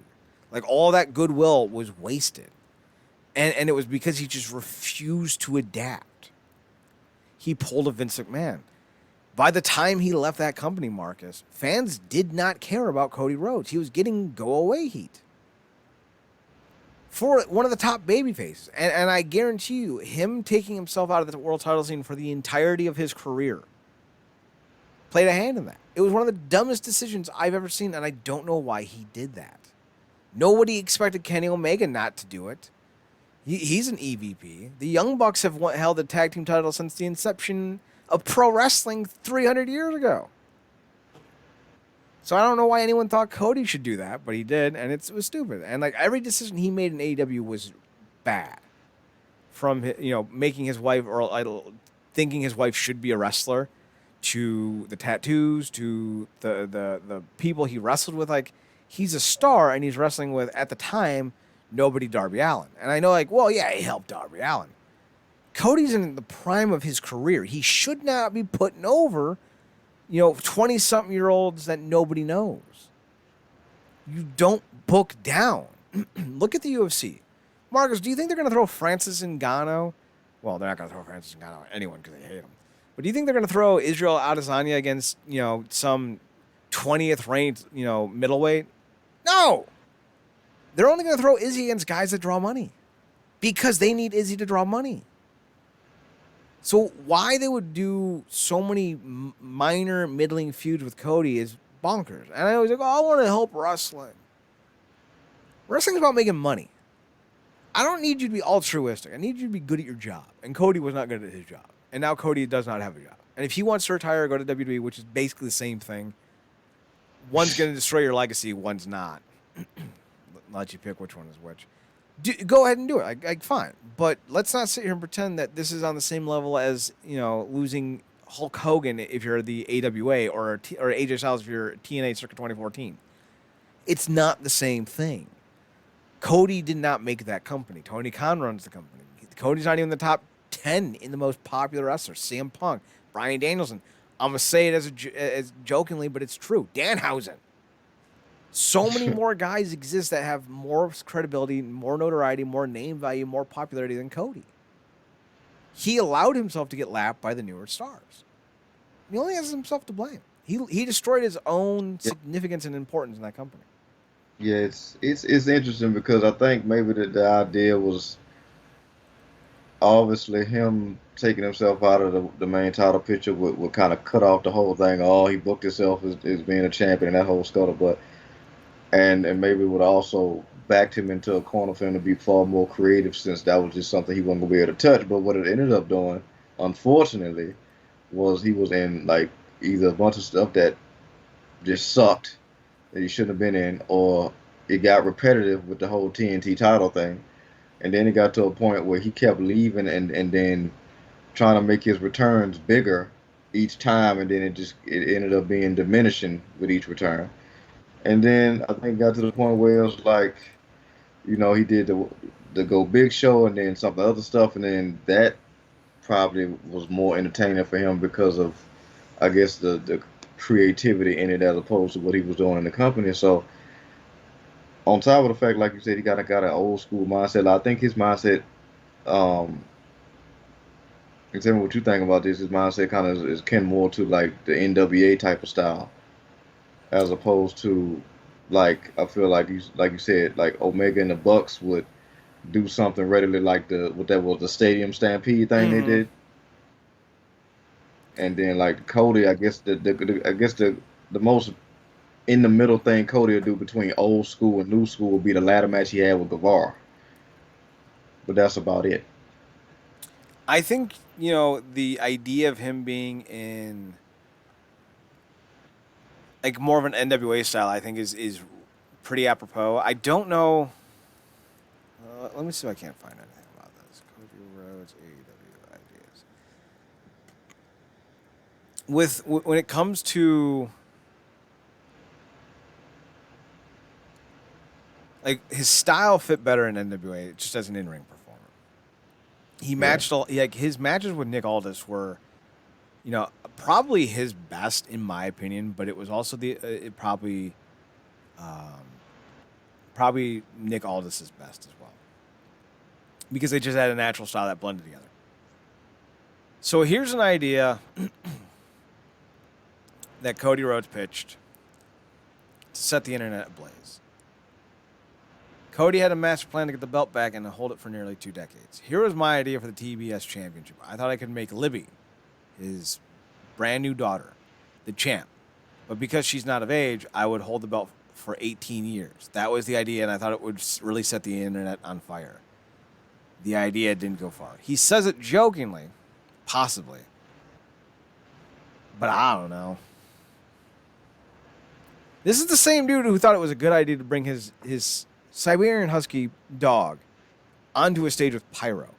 Like, all that goodwill was wasted. And it was because he just refused to adapt. He pulled a Vince McMahon. By the time he left that company, Marcus, fans did not care about Cody Rhodes. He was getting go-away heat for one of the top babyfaces. And I guarantee you, him taking himself out of the world title scene for the entirety of his career played a hand in that. It was one of the dumbest decisions I've ever seen, and I don't know why he did that. Nobody expected Kenny Omega not to do it. He's an EVP. The Young Bucks have held the tag team title since the inception of pro wrestling 300 years ago. So I don't know why anyone thought Cody should do that, but he did, and it was stupid. And like, every decision he made in AEW was bad. From, making his wife, or thinking his wife should be a wrestler, to the tattoos, to the people he wrestled with. Like, he's a star, and he's wrestling with, at the time, nobody Darby Allin. And I know, like, well, yeah, he helped Darby Allin. Cody's in the prime of his career. He should not be putting over 20-something-year-olds that nobody knows. You don't book down. Look at the UFC. Marcus, do you think they're going to throw Francis Ngannou? Well, they're not going to throw Francis Ngannou at anyone because they hate him. But do you think they're going to throw Israel Adesanya against, some 20th ranked, middleweight? No! They're only going to throw Izzy against guys that draw money because they need Izzy to draw money. So why they would do so many minor, middling feuds with Cody is bonkers. And I always go, I want to help wrestling. Wrestling's about making money. I don't need you to be altruistic. I need you to be good at your job. And Cody was not good at his job. And now Cody does not have a job. And if he wants to retire or go to WWE, which is basically the same thing, one's going to destroy your legacy, one's not. Let you pick which one is which. Go ahead and do it. Like, fine. But let's not sit here and pretend that this is on the same level as, losing Hulk Hogan if you're the AWA or AJ Styles if you're TNA Circa 2014. It's not the same thing. Cody did not make that company. Tony Khan runs the company. Cody's not even the top 10 in the most popular wrestlers. CM Punk, Bryan Danielson. I'm gonna say it as jokingly, but it's true. Danhausen. So many more guys exist that have more credibility, more notoriety, more name value, more popularity than Cody. He allowed himself to get lapped by the newer stars. He only has himself to blame. He destroyed his own Yeah, significance and importance in that company. yeah, it's interesting because I think maybe the idea was obviously him taking himself out of the main title picture would kind of cut off the whole thing. Oh, he booked himself as being a champion and that whole scuttlebutt. And maybe would also backed him into a corner for him to be far more creative since that was just something he wasn't gonna be able to touch. But what it ended up doing, unfortunately, was he was in like either a bunch of stuff that just sucked that he shouldn't have been in, or it got repetitive with the whole TNT title thing. And then it got to a point where he kept leaving and then trying to make his returns bigger each time, and then it ended up being diminishing with each return. And then I think it got to the point where it was like, he did the Go Big show and then some other stuff, and then that probably was more entertaining for him because of, I guess, the creativity in it as opposed to what he was doing in the company. So on top of the fact, like you said, he got an old school mindset. I think his mindset, um, and tell me what you think about this. His mindset kind of is kin more to like the NWA type of style, as opposed to like I feel like you said, like Omega and the Bucks would do something readily like the what that was the Stadium Stampede thing they Mm-hmm. did, and then like Cody, I guess the most in the middle thing Cody will do between old school and new school will be the ladder match he had with Guevara, but that's about it. I think the idea of him being in like more of an NWA style, I think is pretty apropos. I don't know. Let me see if I can't find anything about this. Cody Rhodes AEW ideas. When it comes to like his style fit better in NWA just as an in-ring performer. He Right. matched all like his matches with Nick Aldis were probably his best in my opinion, but it was also it um, probably Nick Aldis's best as well because they just had a natural style that blended together. So here's an idea that Cody Rhodes pitched to set the internet ablaze. Cody had a master plan to get the belt back and to hold it for nearly 2 decades. Here was my idea for the TBS championship. I thought I could make Libby, his brand new daughter, the champ. But because she's not of age, I would hold the belt for 18 years. That was the idea, and I thought it would really set the internet on fire. The idea didn't go far. He says it jokingly, possibly, but I don't know. This is the same dude who thought it was a good idea to bring his Siberian Husky dog onto a stage with Pyro.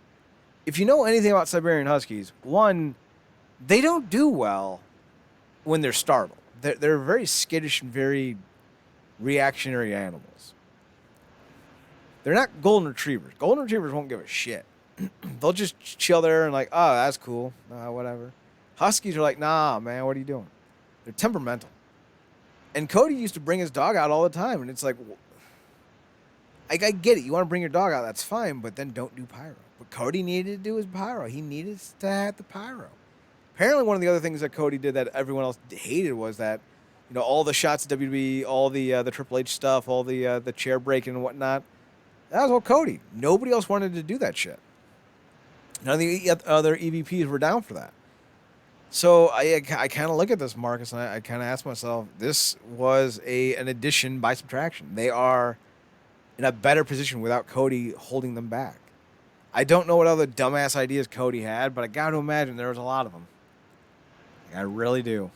If you know anything about Siberian Huskies, one, they don't do well when they're startled. They're very skittish and very reactionary animals. They're not golden retrievers. Golden retrievers won't give a shit. They'll just chill there and like, oh, that's cool. Whatever. Huskies are like, nah, man, what are you doing? They're temperamental. And Cody used to bring his dog out all the time, and it's like, I get it. You want to bring your dog out, that's fine, but then don't do pyro. What Cody needed to do was pyro. He needed to have the pyro. Apparently, one of the other things that Cody did that everyone else hated was that, all the shots at WWE, all the Triple H stuff, all the chair breaking and whatnot. That was all Cody. Nobody else wanted to do that shit. None of the other EVPs were down for that. So I kind of look at this, Marcus, and I kind of ask myself, this was an addition by subtraction. They are in a better position without Cody holding them back. I don't know what other dumbass ideas Cody had, but I got to imagine there was a lot of them. I really do.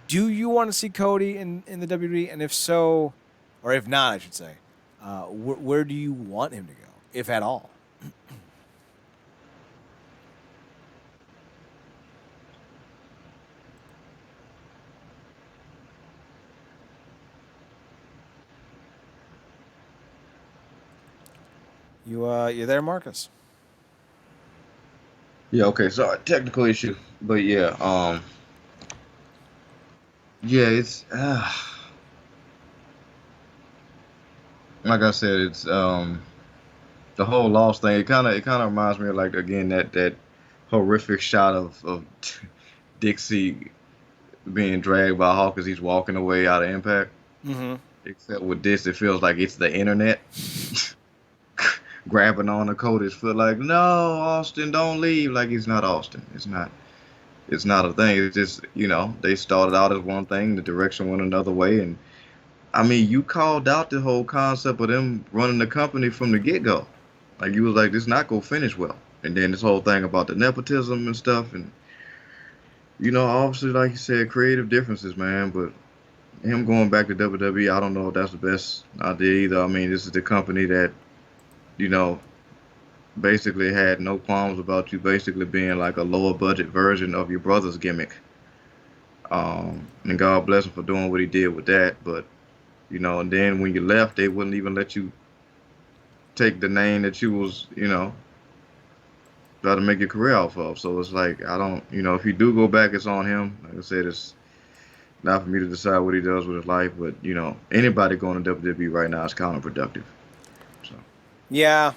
Do you want to see Cody in the WWE? And if so, or if not, I should say, where do you want him to go, if at all? You there, Marcus? Yeah, okay, sorry, technical issue. But yeah, yeah, it's like I said, it's the whole loss thing. It kind of reminds me of like again that horrific shot of Dixie being dragged by Hawk as he's walking away out of Impact. Mm-hmm. Except with this, it feels like it's the internet grabbing on the Cody's foot, like, no, Austin, don't leave. Like he's not Austin. It's not. It's not a thing. It's just they started out as one thing, the direction went another way, and I mean you called out the whole concept of them running the company from the get go. Like you was like, this not gonna finish well, and then this whole thing about the nepotism and stuff, and obviously like you said, creative differences, man. But him going back to WWE, I don't know if that's the best idea either. I mean, this is the company that you know basically had no qualms about you basically being like a lower budget version of your brother's gimmick. And God bless him for doing what he did with that. But and then when you left, they wouldn't even let you take the name that you was, try to make your career off of. So it's like I don't, if you do go back, it's on him. Like I said, it's not for me to decide what he does with his life. But anybody going to WWE right now is counterproductive. So Yeah,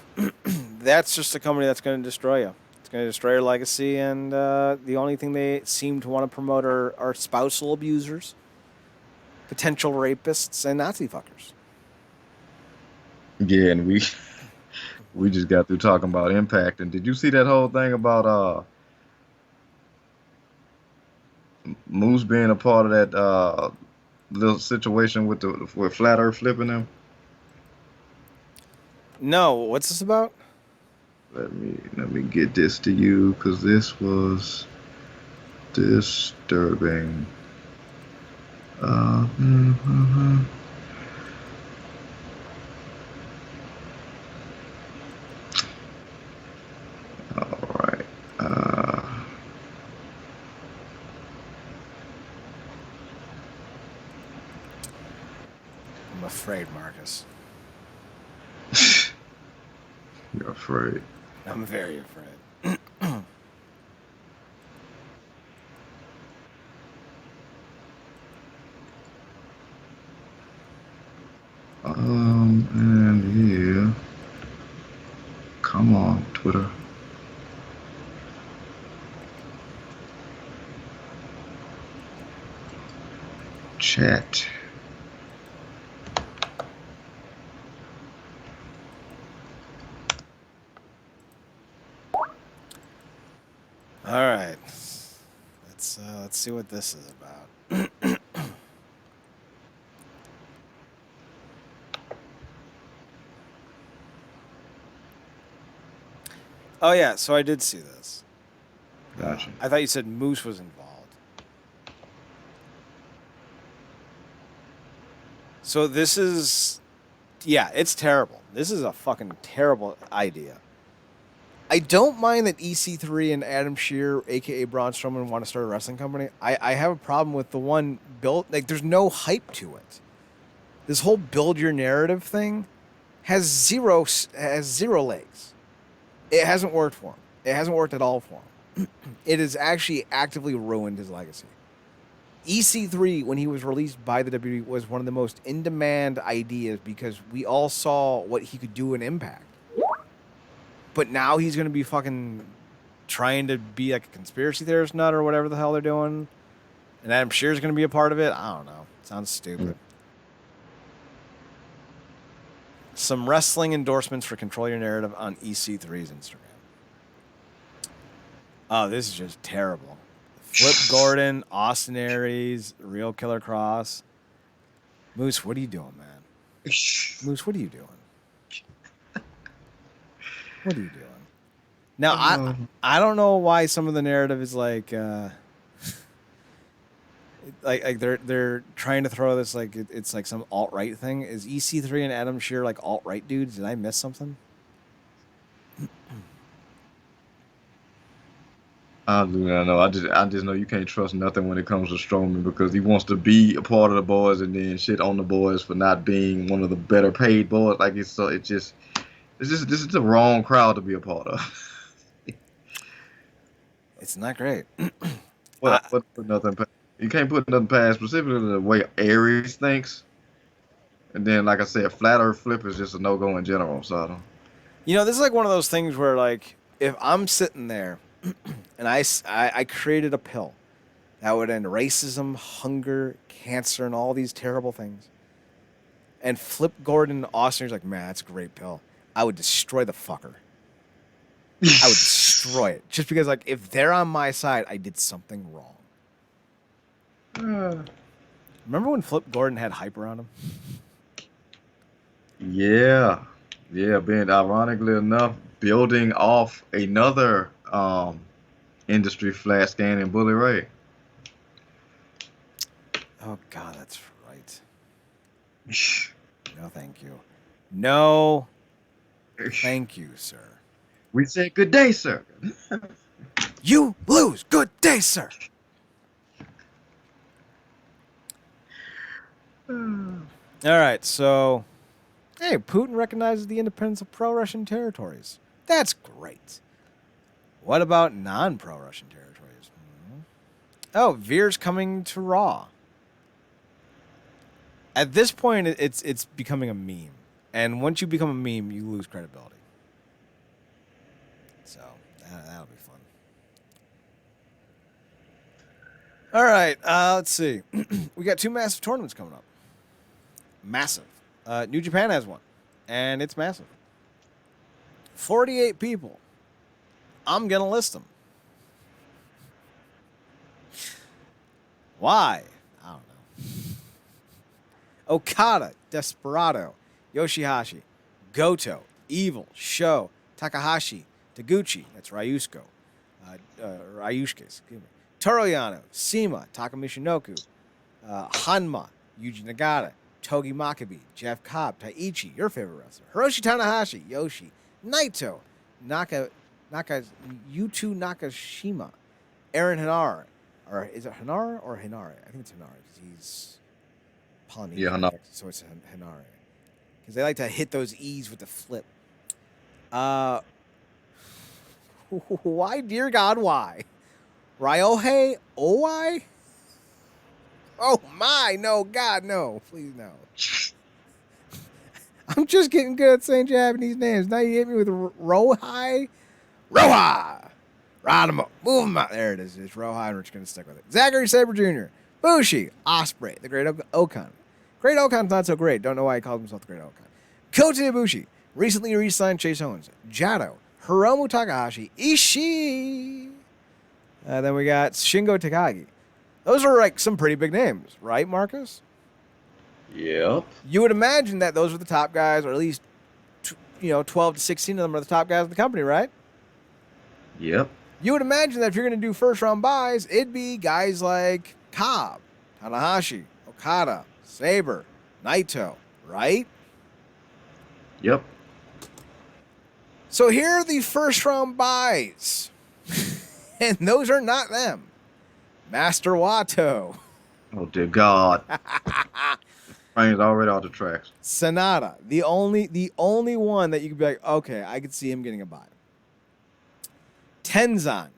that's just a company that's going to destroy you. It's going to destroy your legacy, and the only thing they seem to want to promote are spousal abusers, potential rapists, and Nazi fuckers. yeah, and we just got through talking about Impact. And did you see that whole thing about Moose being a part of that little situation with Flat Earth flipping him? No, what's this about? Let me get this to you because this was disturbing. Uh, mhm. All right. I'm afraid, Marcus. You're afraid. I'm very afraid. And yeah. Come on, Twitter. Chat. All right, let's see what this is about. Oh yeah, so I did see this. Gotcha. I thought you said Moose was involved. So this is, yeah, it's terrible. This is a fucking terrible idea. I don't mind that EC3 and Adam Shear, aka Braun Strowman, want to start a wrestling company. I have a problem with the one built, like, there's no hype to it. This whole build your narrative thing has zero legs. It hasn't worked for him. It hasn't worked at all for him. It has actually actively ruined his legacy. EC3, when he was released by the WWE, was one of the most in-demand ideas because we all saw what he could do in Impact. But now he's going to be fucking trying to be like a conspiracy theorist nut or whatever the hell they're doing. And Adam Shear's going to be a part of it. I don't know. Sounds stupid. Some wrestling endorsements for Control Your Narrative on EC3's Instagram. Oh, this is just terrible. Flip Gordon, Austin Aries, Real Killer Cross. Moose, what are you doing, man? Moose, what are you doing? What are you doing? Now, I don't know why some of the narrative is like they're trying to throw this like it's like some alt-right thing. Is EC3 and Adam Shear like alt-right dudes? Did I miss something? I do not know. I just know you can't trust nothing when it comes to Strowman because he wants to be a part of the boys and then shit on the boys for not being one of the better paid boys. Like this is the wrong crowd to be a part of. It's not great. Well, put nothing. You can't put nothing past specifically the way Aries thinks. And then, like I said, flat Earth flip is just a no go in general. So I don't. This is like one of those things where, like, if I'm sitting there and I created a pill that would end racism, hunger, cancer, and all these terrible things, and Flip Gordon Austin is like, man, that's a great pill. I would destroy the fucker. I would destroy it. Just because, like, if they're on my side, I did something wrong. Remember when Flip Gordon had hype around him? Yeah, being ironically enough, building off another industry flat scan in Bully Ray. Oh, God, that's right. No, thank you. No, thank you, sir. We said good day, sir. You lose. Good day, sir. All right, so, hey, Putin recognizes the independence of pro-Russian territories. That's great. What about non-pro-Russian territories? Oh, Veer's coming to Raw. At this point, it's becoming a meme. And once you become a meme, you lose credibility. So, that'll be fun. All right, let's see. We got 2 massive tournaments coming up. Massive. New Japan has one, and it's massive. 48 people. I'm going to list them. Why? I don't know. Okada, Desperado, Yoshihashi, Goto, Evil, Sho, Takahashi, Taguchi, that's Ryusuke, excuse me, Toroyano, Sema, Takamichinoku, Hanma, Yuji Nagata, Togi Makabe, Jeff Cobb, Taichi, your favorite wrestler, Hiroshi Tanahashi, Yoshi, Naito, Yutu Nakashima, Aaron Hinara, or is it Hinara or Hinare? I think it's Hinara because he's Polynesian. Yeah, Hinara. So it's Hinare. Because they like to hit those E's with the flip. Why, dear God, why? Ryohei Owai? Oh my, no, God, no. Please, no. I'm just getting good at saying Japanese names. Now you hit me with Rohai? Roha! Ride him up. Move him out. There it is. It's Rohai, and we're just going to stick with it. Zachary Sabre Jr., Bushi, Ospreay, the Great Okan. Great Okan's not so great. Don't know why he calls himself the Great Okan. Kota Ibushi, recently re-signed Chase Owens. Jado, Hiromu Takahashi, Ishii. Then we got Shingo Takagi. Those are like some pretty big names, right, Marcus? Yep. You would imagine that those are the top guys, or at least 12 to 16 of them are the top guys in the company, right? Yep. You would imagine that if you're going to do first-round buys, it'd be guys like Cobb, Tanahashi, Okada, Sabre, Naito, right? Yep. So here are the first-round buys. And those are not them. Master Wato. Oh, dear God. Train's already off the tracks. Sonata, the only one that you could be like, okay, I could see him getting a buy. Tenzan,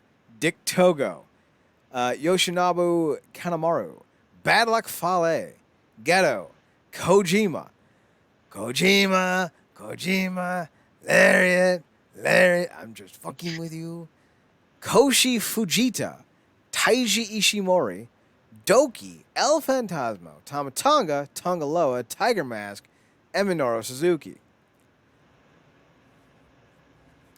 Dick Togo, Yoshinobu Kanemaru, Bad Luck Fale, Geto, Kojima, Lariat, I'm just fucking with you. Koshi Fujita, Taiji Ishimori, Doki, El Phantasmo, Tamatonga, Tongaloa, Tiger Mask, and Minoru Suzuki.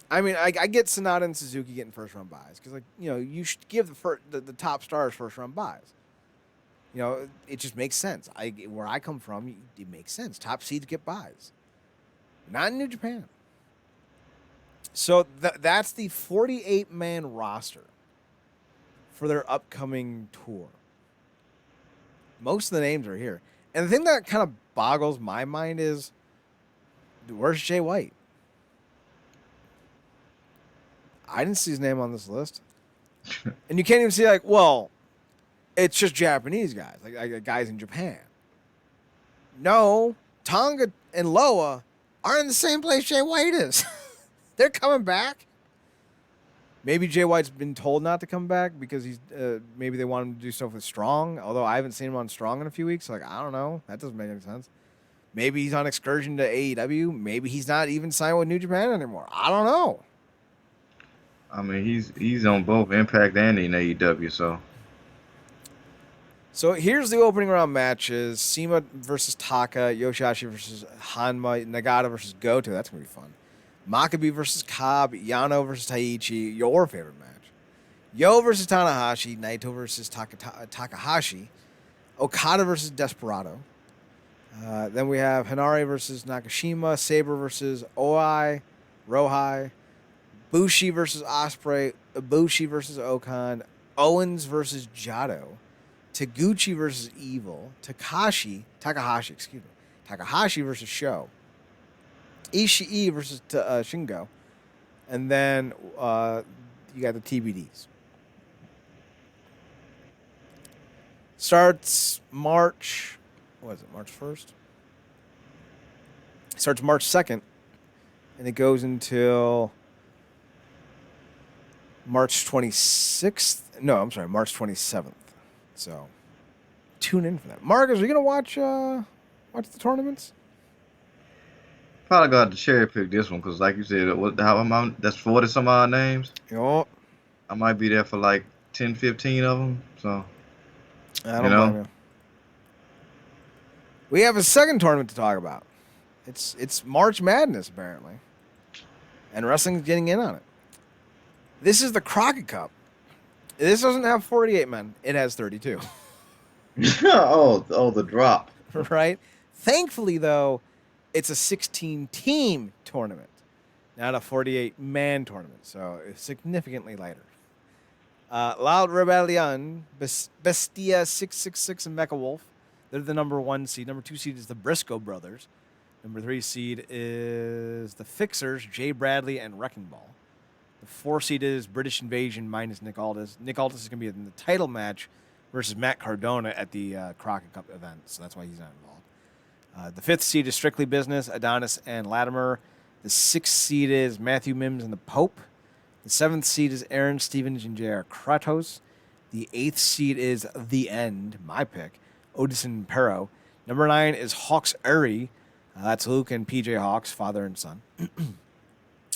I mean, I get Sonata and Suzuki getting first-round buys because, you should give the top stars first-round buys. It just makes sense. Where I come from, it makes sense. Top seeds get buys. Not in New Japan. So that's the 48-man roster for their upcoming tour. Most of the names are here. And the thing that kind of boggles my mind is, where's Jay White? I didn't see his name on this list. And you can't even see, it's just Japanese guys, like guys in Japan. No, Tonga and Loa are in the same place Jay White is. They're coming back. Maybe Jay White's been told not to come back because he's maybe they want him to do stuff with Strong. Although I haven't seen him on Strong in a few weeks, like I don't know. That doesn't make any sense. Maybe he's on excursion to AEW. Maybe he's not even signed with New Japan anymore. I don't know. I mean, he's on both Impact and in AEW, so. So here's the opening round matches: Sema versus Taka, Yoshihashi versus Hanma, Nagata versus Goto. That's gonna be fun. Maccabi versus Cobb, Yano versus Taichi. Your favorite match. Yo versus Tanahashi, Naito versus Takahashi, Okada versus Desperado. Then we have Hinare versus Nakashima, Sabre versus Oi, Rohai, Bushi versus Ospreay, Ibushi versus Okan, Owens versus Jado, Taguchi versus Evil, Takahashi versus Sho, Ishii versus Shingo, and then you got the TBDs. Starts March. What is it? March 1st. Starts March 2nd, and it goes until March 26th. No, I'm sorry, March 27th. So tune in for that. Marcus, are you gonna watch the tournaments? Probably got to cherry pick this one because, like you said, that's 40 some odd names. Yo, I might be there for like 10, 15 of them. So, I don't blame you. We have a second tournament to talk about. It's March Madness apparently, and wrestling's getting in on it. This is the Crockett Cup. This doesn't have 48 men. It has 32. oh, the drop. Right? Thankfully, though, it's a 16-team tournament, not a 48-man tournament, so it's significantly lighter. Loud Rebellion, Bestia 666, and Mecha Wolf. They're the number 1 seed. Number 2 seed is the Briscoe Brothers. Number 3 seed is the Fixers, Jay Bradley and Wrecking Ball. The 4 seed is British Invasion minus Nick Aldis. Nick Aldis is going to be in the title match versus Matt Cardona at the Crockett Cup event, so that's why he's not involved. The 5th seed is Strictly Business, Adonis and Latimer. The 6th seed is Matthew Mims and the Pope. The 7th seed is Aaron Stevens and J.R. Kratos. The 8th seed is The End, my pick, Otis and Perro. Number 9 is Hawks Uri. That's Luke and PJ Hawks, father and son.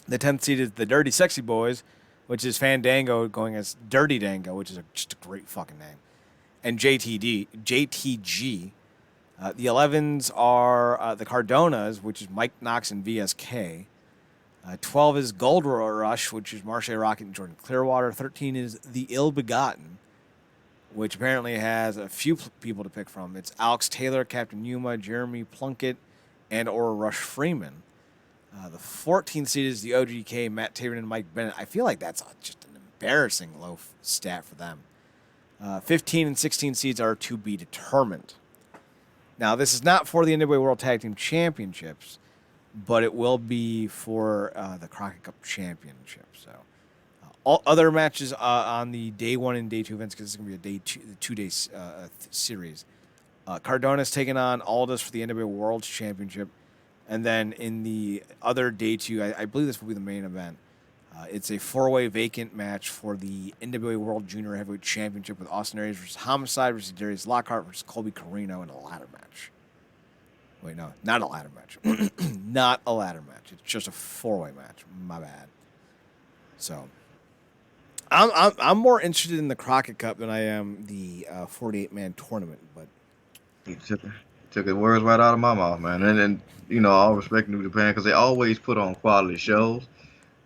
The 10th seed is the Dirty Sexy Boys, which is Fandango going as Dirty Dango, which is just a great fucking name. And JTG. The 11s are the Cardonas, which is Mike Knox and VSK. 12 is Gold Rush, which is Marche Rocket and Jordan Clearwater. 13 is The Ill Begotten, which apparently has a few people to pick from. It's Alex Taylor, Captain Yuma, Jeremy Plunkett, and or Rush Freeman. The 14th seed is the OGK, Matt Taven and Mike Bennett. I feel like that's just an embarrassing low stat for them. 15 and 16 seeds are to be determined. Now, this is not for the NWA World Tag Team Championships, but it will be for the Crockett Cup Championship. So, all other matches on the day 1 and day 2 events, because it's going to be a day 2 series. Cardona's taking on Aldis for the NWA World Championship. And then in the other day 2, I believe this will be the main event. It's a 4-way vacant match for the NWA World Junior Heavyweight Championship with Austin Aries versus Homicide versus Darius Lockhart versus Colby Carino in a ladder match. Wait, no, not a ladder match. Not a ladder match. It's just a 4-way match. My bad. So, I'm more interested in the Crockett Cup than I am the 48-man tournament. But You took the words right out of my mouth, man. And all respect to New Japan because they always put on quality shows.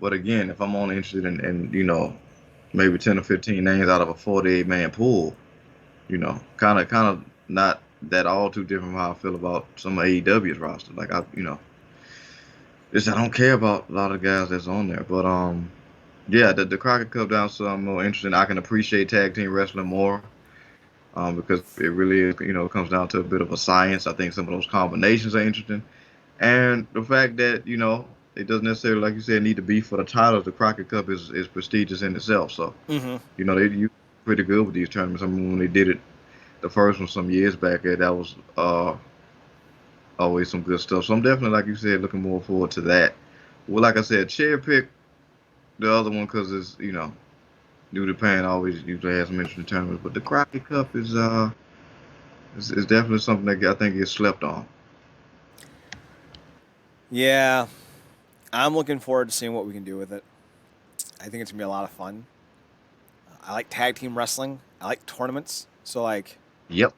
But again, if I'm only interested in maybe 10 or 15 names out of a 48-man pool, kind of not that all too different from how I feel about some of AEW's roster. Like I don't care about a lot of the guys that's on there. But yeah, the Crockett Cup down so I'm more interested. I can appreciate tag team wrestling more. Because it really is, comes down to a bit of a science. I think some of those combinations are interesting. And the fact that, it doesn't necessarily, like you said, need to be for the title. The Crockett Cup is prestigious in itself. So, they do pretty good with these tournaments. I mean, when they did it, the first one some years back, that was always some good stuff. So I'm definitely, like you said, looking more forward to that. Well, like I said, cherry pick, the other one because it's New Japan always usually has some interesting tournaments, but the Crockett Cup is definitely something that I think gets slept on. Yeah, I'm looking forward to seeing what we can do with it. I think it's gonna be a lot of fun. I like tag team wrestling. I like tournaments. So like, Yep.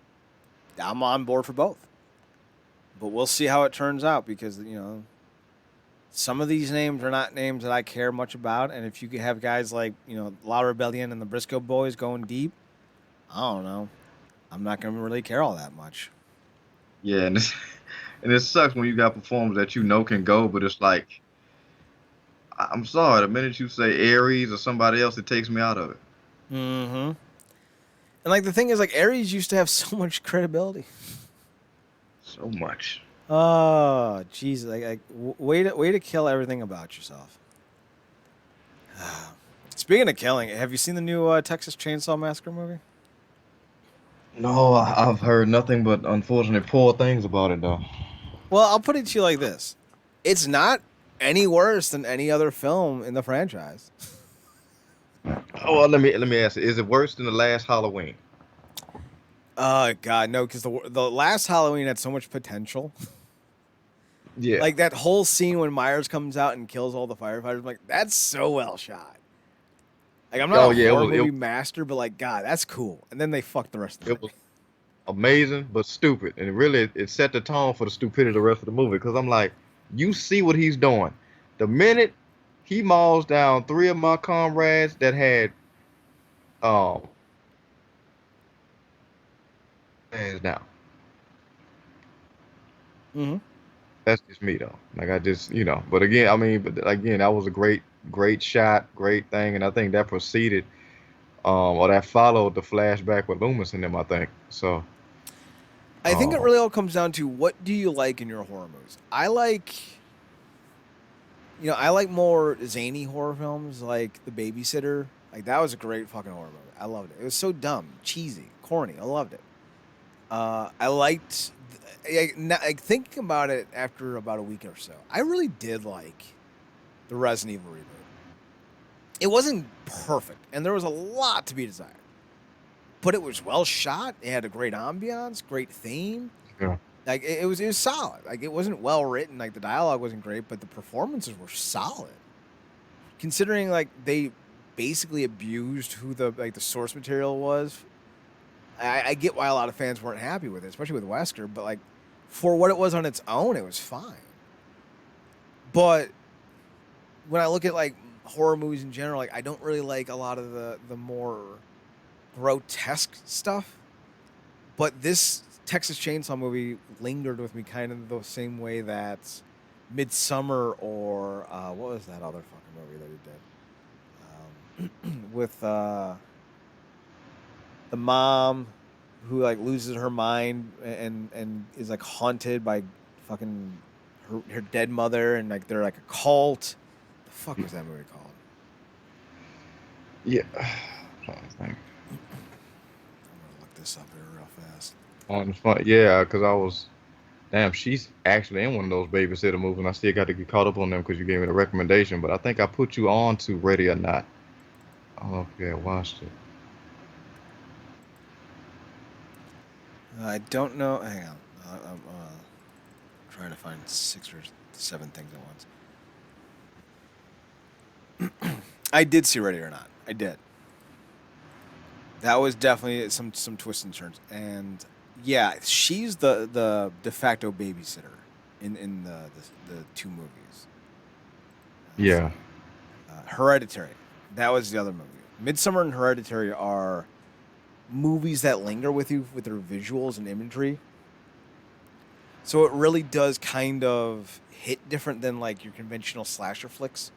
I'm on board for both. But we'll see how it turns out because some of these names are not names that I care much about. And if you could have guys like La Rebellion and the Briscoe Boys going deep, I don't know. I'm not gonna really care all that much. Yeah, and it sucks when you got performers that can go, but it's like I'm sorry, the minute you say Aries or somebody else, it takes me out of it. Mm-hmm. And like the thing is, like Aries used to have so much credibility. So much. Oh, jeez! Way to kill everything about yourself. Speaking of killing, have you seen the new Texas Chainsaw Massacre movie? No, I've heard nothing but unfortunate poor things about it though. Well, I'll put it to you like this: it's not any worse than any other film in the franchise. Oh, well, let me ask you: is it worse than the last Halloween? Oh God, no! Because the last Halloween had so much potential. Yeah. Like that whole scene when Myers comes out and kills all the firefighters. I'm like, that's so well shot. Like I'm not Oh a yeah, it horror was movie master, but like God, that's cool. And then they fucked the rest of the it movie. was amazing but stupid, and it set the tone for the stupidity of the rest of the movie. Because I'm like, you see what he's doing. The minute he mauls down three of my comrades that had um hands down. Mm-hmm. That's just me though. Like I just but again, I mean, but again, that was a great shot, great thing, and I think that proceeded or that followed the flashback with Loomis in them. I think so. I think it Um, really all comes down to what do you like in your horror movies. I like more zany horror films, like The Babysitter. Like that was a great fucking horror movie. I loved it. It was so dumb, cheesy, corny. I loved it. I liked, like thinking about it after about a week or so. I really did like the Resident Evil reboot. It wasn't perfect, and there was a lot to be desired, but it was well shot. It had a great ambiance, great theme. yeah. Like it was solid. Like it wasn't well written. Like the dialogue wasn't great, but the performances were solid. Considering like they basically abused who the source material was. I get why a lot of fans weren't happy with it, especially with Wesker. But like for what it was on its own, it was fine. But when I look at like horror movies in general, like I don't really like a lot of the more grotesque stuff. But this Texas Chainsaw movie lingered with me kind of the same way that Midsummer or what was that other fucking movie that he did with the mom who like loses her mind and is like haunted by fucking her dead mother and like they're like a cult. The fuck was that movie called? Yeah. I'm gonna look this up here real fast. On the fun, yeah, because I was, damn, she's actually in one of those babysitter movies, and I still got to get caught up on them because you gave me the recommendation. But I think I put you on to Ready or Not. I don't know if you had watched it. I don't know. Hang on. I'm trying to find 6 or 7 things at once. I did see Ready or Not. I did. That was definitely some twists and turns. And yeah, she's the de facto babysitter in the two movies. Let's see. Yeah, Hereditary. That was the other movie. Midsummer and Hereditary are movies that linger with you with their visuals and imagery. So it really does kind of hit different than like your conventional slasher flicks.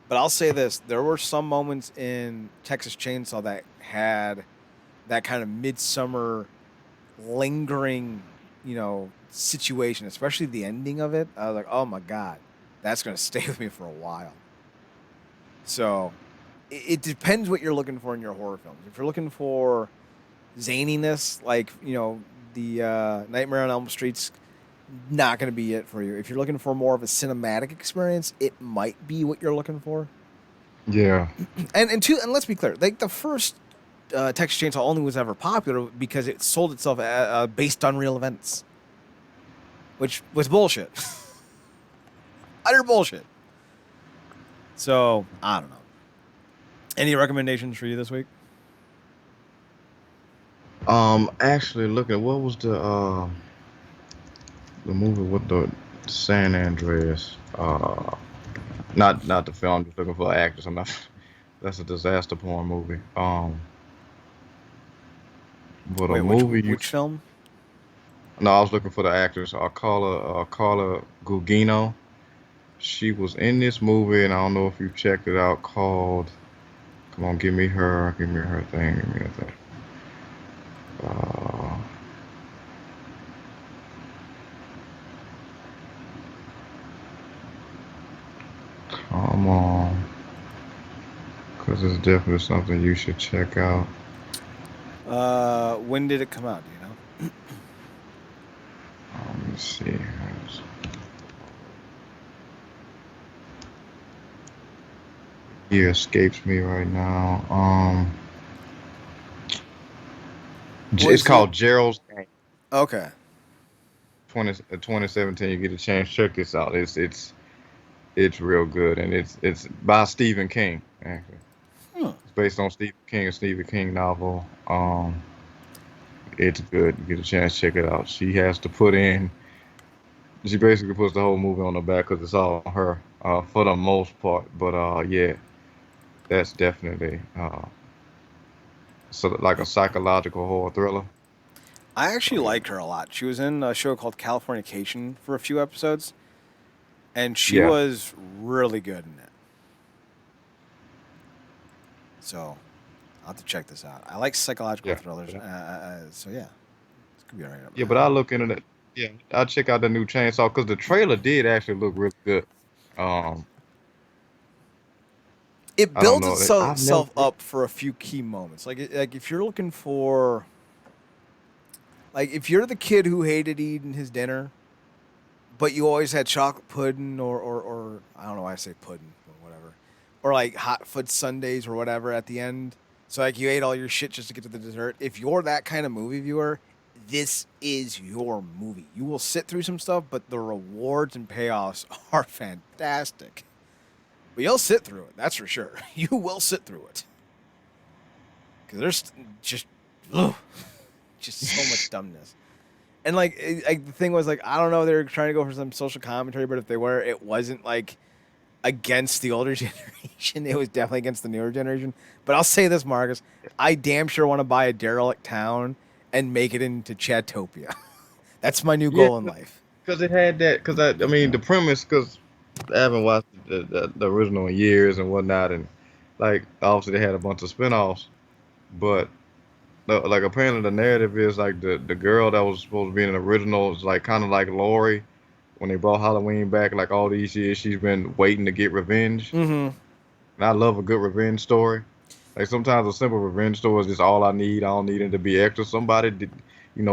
But I'll say this: there were some moments in Texas Chainsaw that had that kind of midsummer lingering, situation, especially the ending of it. I was like, oh my God, that's going to stay with me for a while. So it depends what you're looking for in your horror films. If you're looking for zaniness, like, the Nightmare on Elm Street's not going to be it for you. If you're looking for more of a cinematic experience, it might be what you're looking for. Yeah. And let's be clear, like the first Texas Chainsaw only was ever popular because it sold itself based on real events, which was bullshit, utter bullshit. So I don't know. Any recommendations for you this week? Actually, looking at what was the movie with the San Andreas. Not the film. I'm just looking for actors. I'm not. That's a disaster porn movie. But a Wait, movie you. which film? No, I was looking for the actors. Carla Gugino. She was in this movie, and I don't know if you checked it out. Called. Come on, give me her thing. Give me her thing. Uh, Come on, because it's definitely something you should check out. When did it come out? Do you know? Let me see. Year escapes me right now. It's called Gerald's Game. Okay. 2017. You get a chance, check this out. It's real good, and it's by Stephen King. Actually, it's based on a Stephen King novel. It's good. You get a chance, check it out. She has to put in. She basically puts the whole movie on the back because it's all her, for the most part. But yeah, that's definitely like a psychological horror thriller. I actually liked her a lot. She was in a show called Californication for a few episodes, and she was really good in it. So I'll have to check this out. I like psychological thrillers, so yeah, this could be alright. Yeah, but I'll look into that. Yeah, I'll check out the new Chainsaw because the trailer did actually look really good. It I don't builds know. itself up for a few key moments. Like if you're looking for, like if you're the kid who hated eating his dinner, but you always had chocolate pudding or I don't know why I say pudding, but whatever, or like hot foot sundaes or whatever at the end. So like you ate all your shit just to get to the dessert. If you're that kind of movie viewer, this is your movie. You will sit through some stuff, but the rewards and payoffs are fantastic. But you'll sit through it, that's for sure. You will sit through it. Because there's just so much dumbness. And like the thing was, like, I don't know, they were trying to go for some social commentary, but if they were, it wasn't like against the older generation. It was definitely against the newer generation. But I'll say this, Marcus, I damn sure want to buy a derelict town and make it into Chatopia. That's my new goal in life. Because it had that. Because I mean, the premise. Because I haven't watched the original in years and whatnot, and like obviously they had a bunch of spinoffs, but like apparently the narrative is like the girl that was supposed to be in the original is like kind of like Lori when they brought Halloween back. Like all these years, she's been waiting to get revenge. Mm-hmm. And I love a good revenge story. Like sometimes a simple revenge story is just all I need. I don't need it to be extra. Somebody did,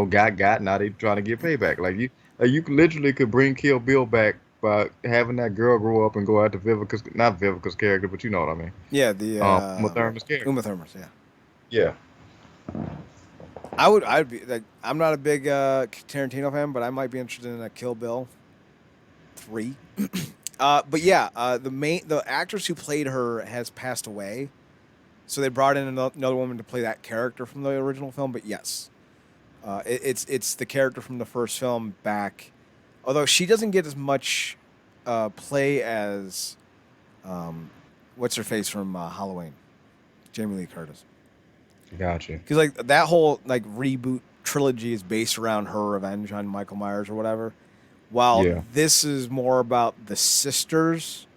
got. Now they trying to get payback. Like you literally could bring Kill Bill back by having that girl grow up and go after Vivica's, not Vivica's character, but you know what I mean. Yeah, the Uma Thurman's character. Uma Thurman's, yeah. Yeah. I'd be like, I'm not a big Tarantino fan, but I might be interested in a Kill Bill 3. But yeah, the actress who played her has passed away, so they brought in another woman to play that character from the original film. But yes, it's the character from the first film back, although she doesn't get as much play as what's her face from Halloween, Jamie Lee Curtis. Gotcha. Because like that whole like reboot trilogy is based around her revenge on Michael Myers or whatever. While this is more about the sisters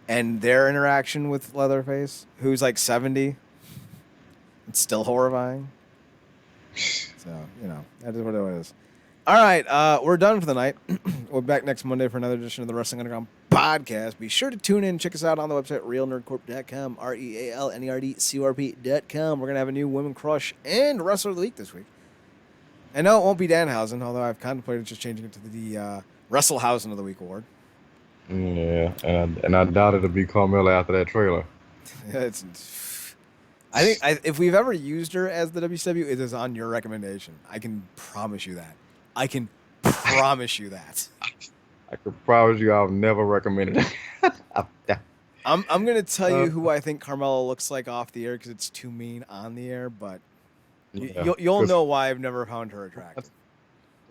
and their interaction with Leatherface, who's like 70. It's still horrifying. So, that is what it is. All right, we're done for the night. We're back next Monday for another edition of the Wrestling Underground podcast. Be sure to tune in and check us out on the website, realnerdcorp.com, realnerdcorp.com. We're going to have a new Women Crush and Wrestler of the Week this week. I know it won't be Danhausen, although I've contemplated just changing it to the Wrestlehausen of the Week award. Yeah, and I doubt it'll be Carmella after that trailer. I think if we've ever used her as the WCW, it is on your recommendation. I can promise you that. I can promise you that. I can promise you I've never recommended it. I'm gonna tell you who I think Carmella looks like off the air because it's too mean on the air, but you'll know why I've never found her attractive.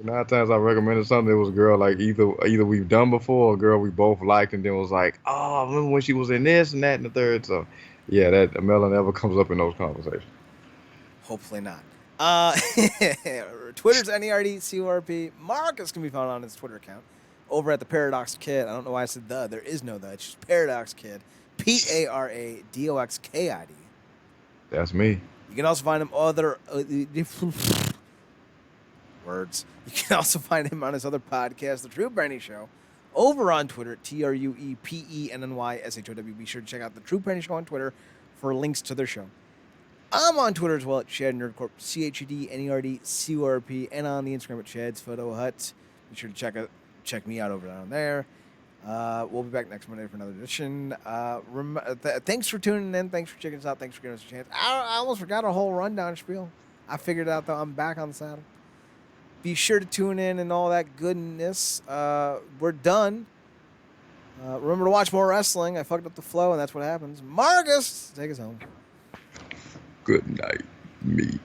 9 times I recommended something, it was a girl like either we've done before or a girl we both liked, and then was like, oh, I remember when she was in this and that and the third. So yeah, that Mela never comes up in those conversations. Hopefully not. Twitter's NERDCORP. Marcus can be found on his Twitter account over at the Paradox Kid. I don't know why I said the. There is no the. It's just Paradox Kid. PARADOXKID. That's me. You can also find him other words. You can also find him on his other podcast, The True Brandy Show, over on Twitter at TRUEPENNYSHOW. Be sure to check out The True Brandy Show on Twitter for links to their show. I'm on Twitter as well at Chad Nerdcorp, CHEDNERDCORP, and on the Instagram at Chad's Photo Hut. Be sure to check me out over down there. We'll be back next Monday for another edition. Thanks for tuning in. Thanks for checking us out. Thanks for giving us a chance. I almost forgot a whole rundown spiel. I figured it out, though. I'm back on the saddle. Be sure to tune in and all that goodness. We're done. Remember to watch more wrestling. I fucked up the flow, and that's what happens. Marcus, take us home. Good night, me.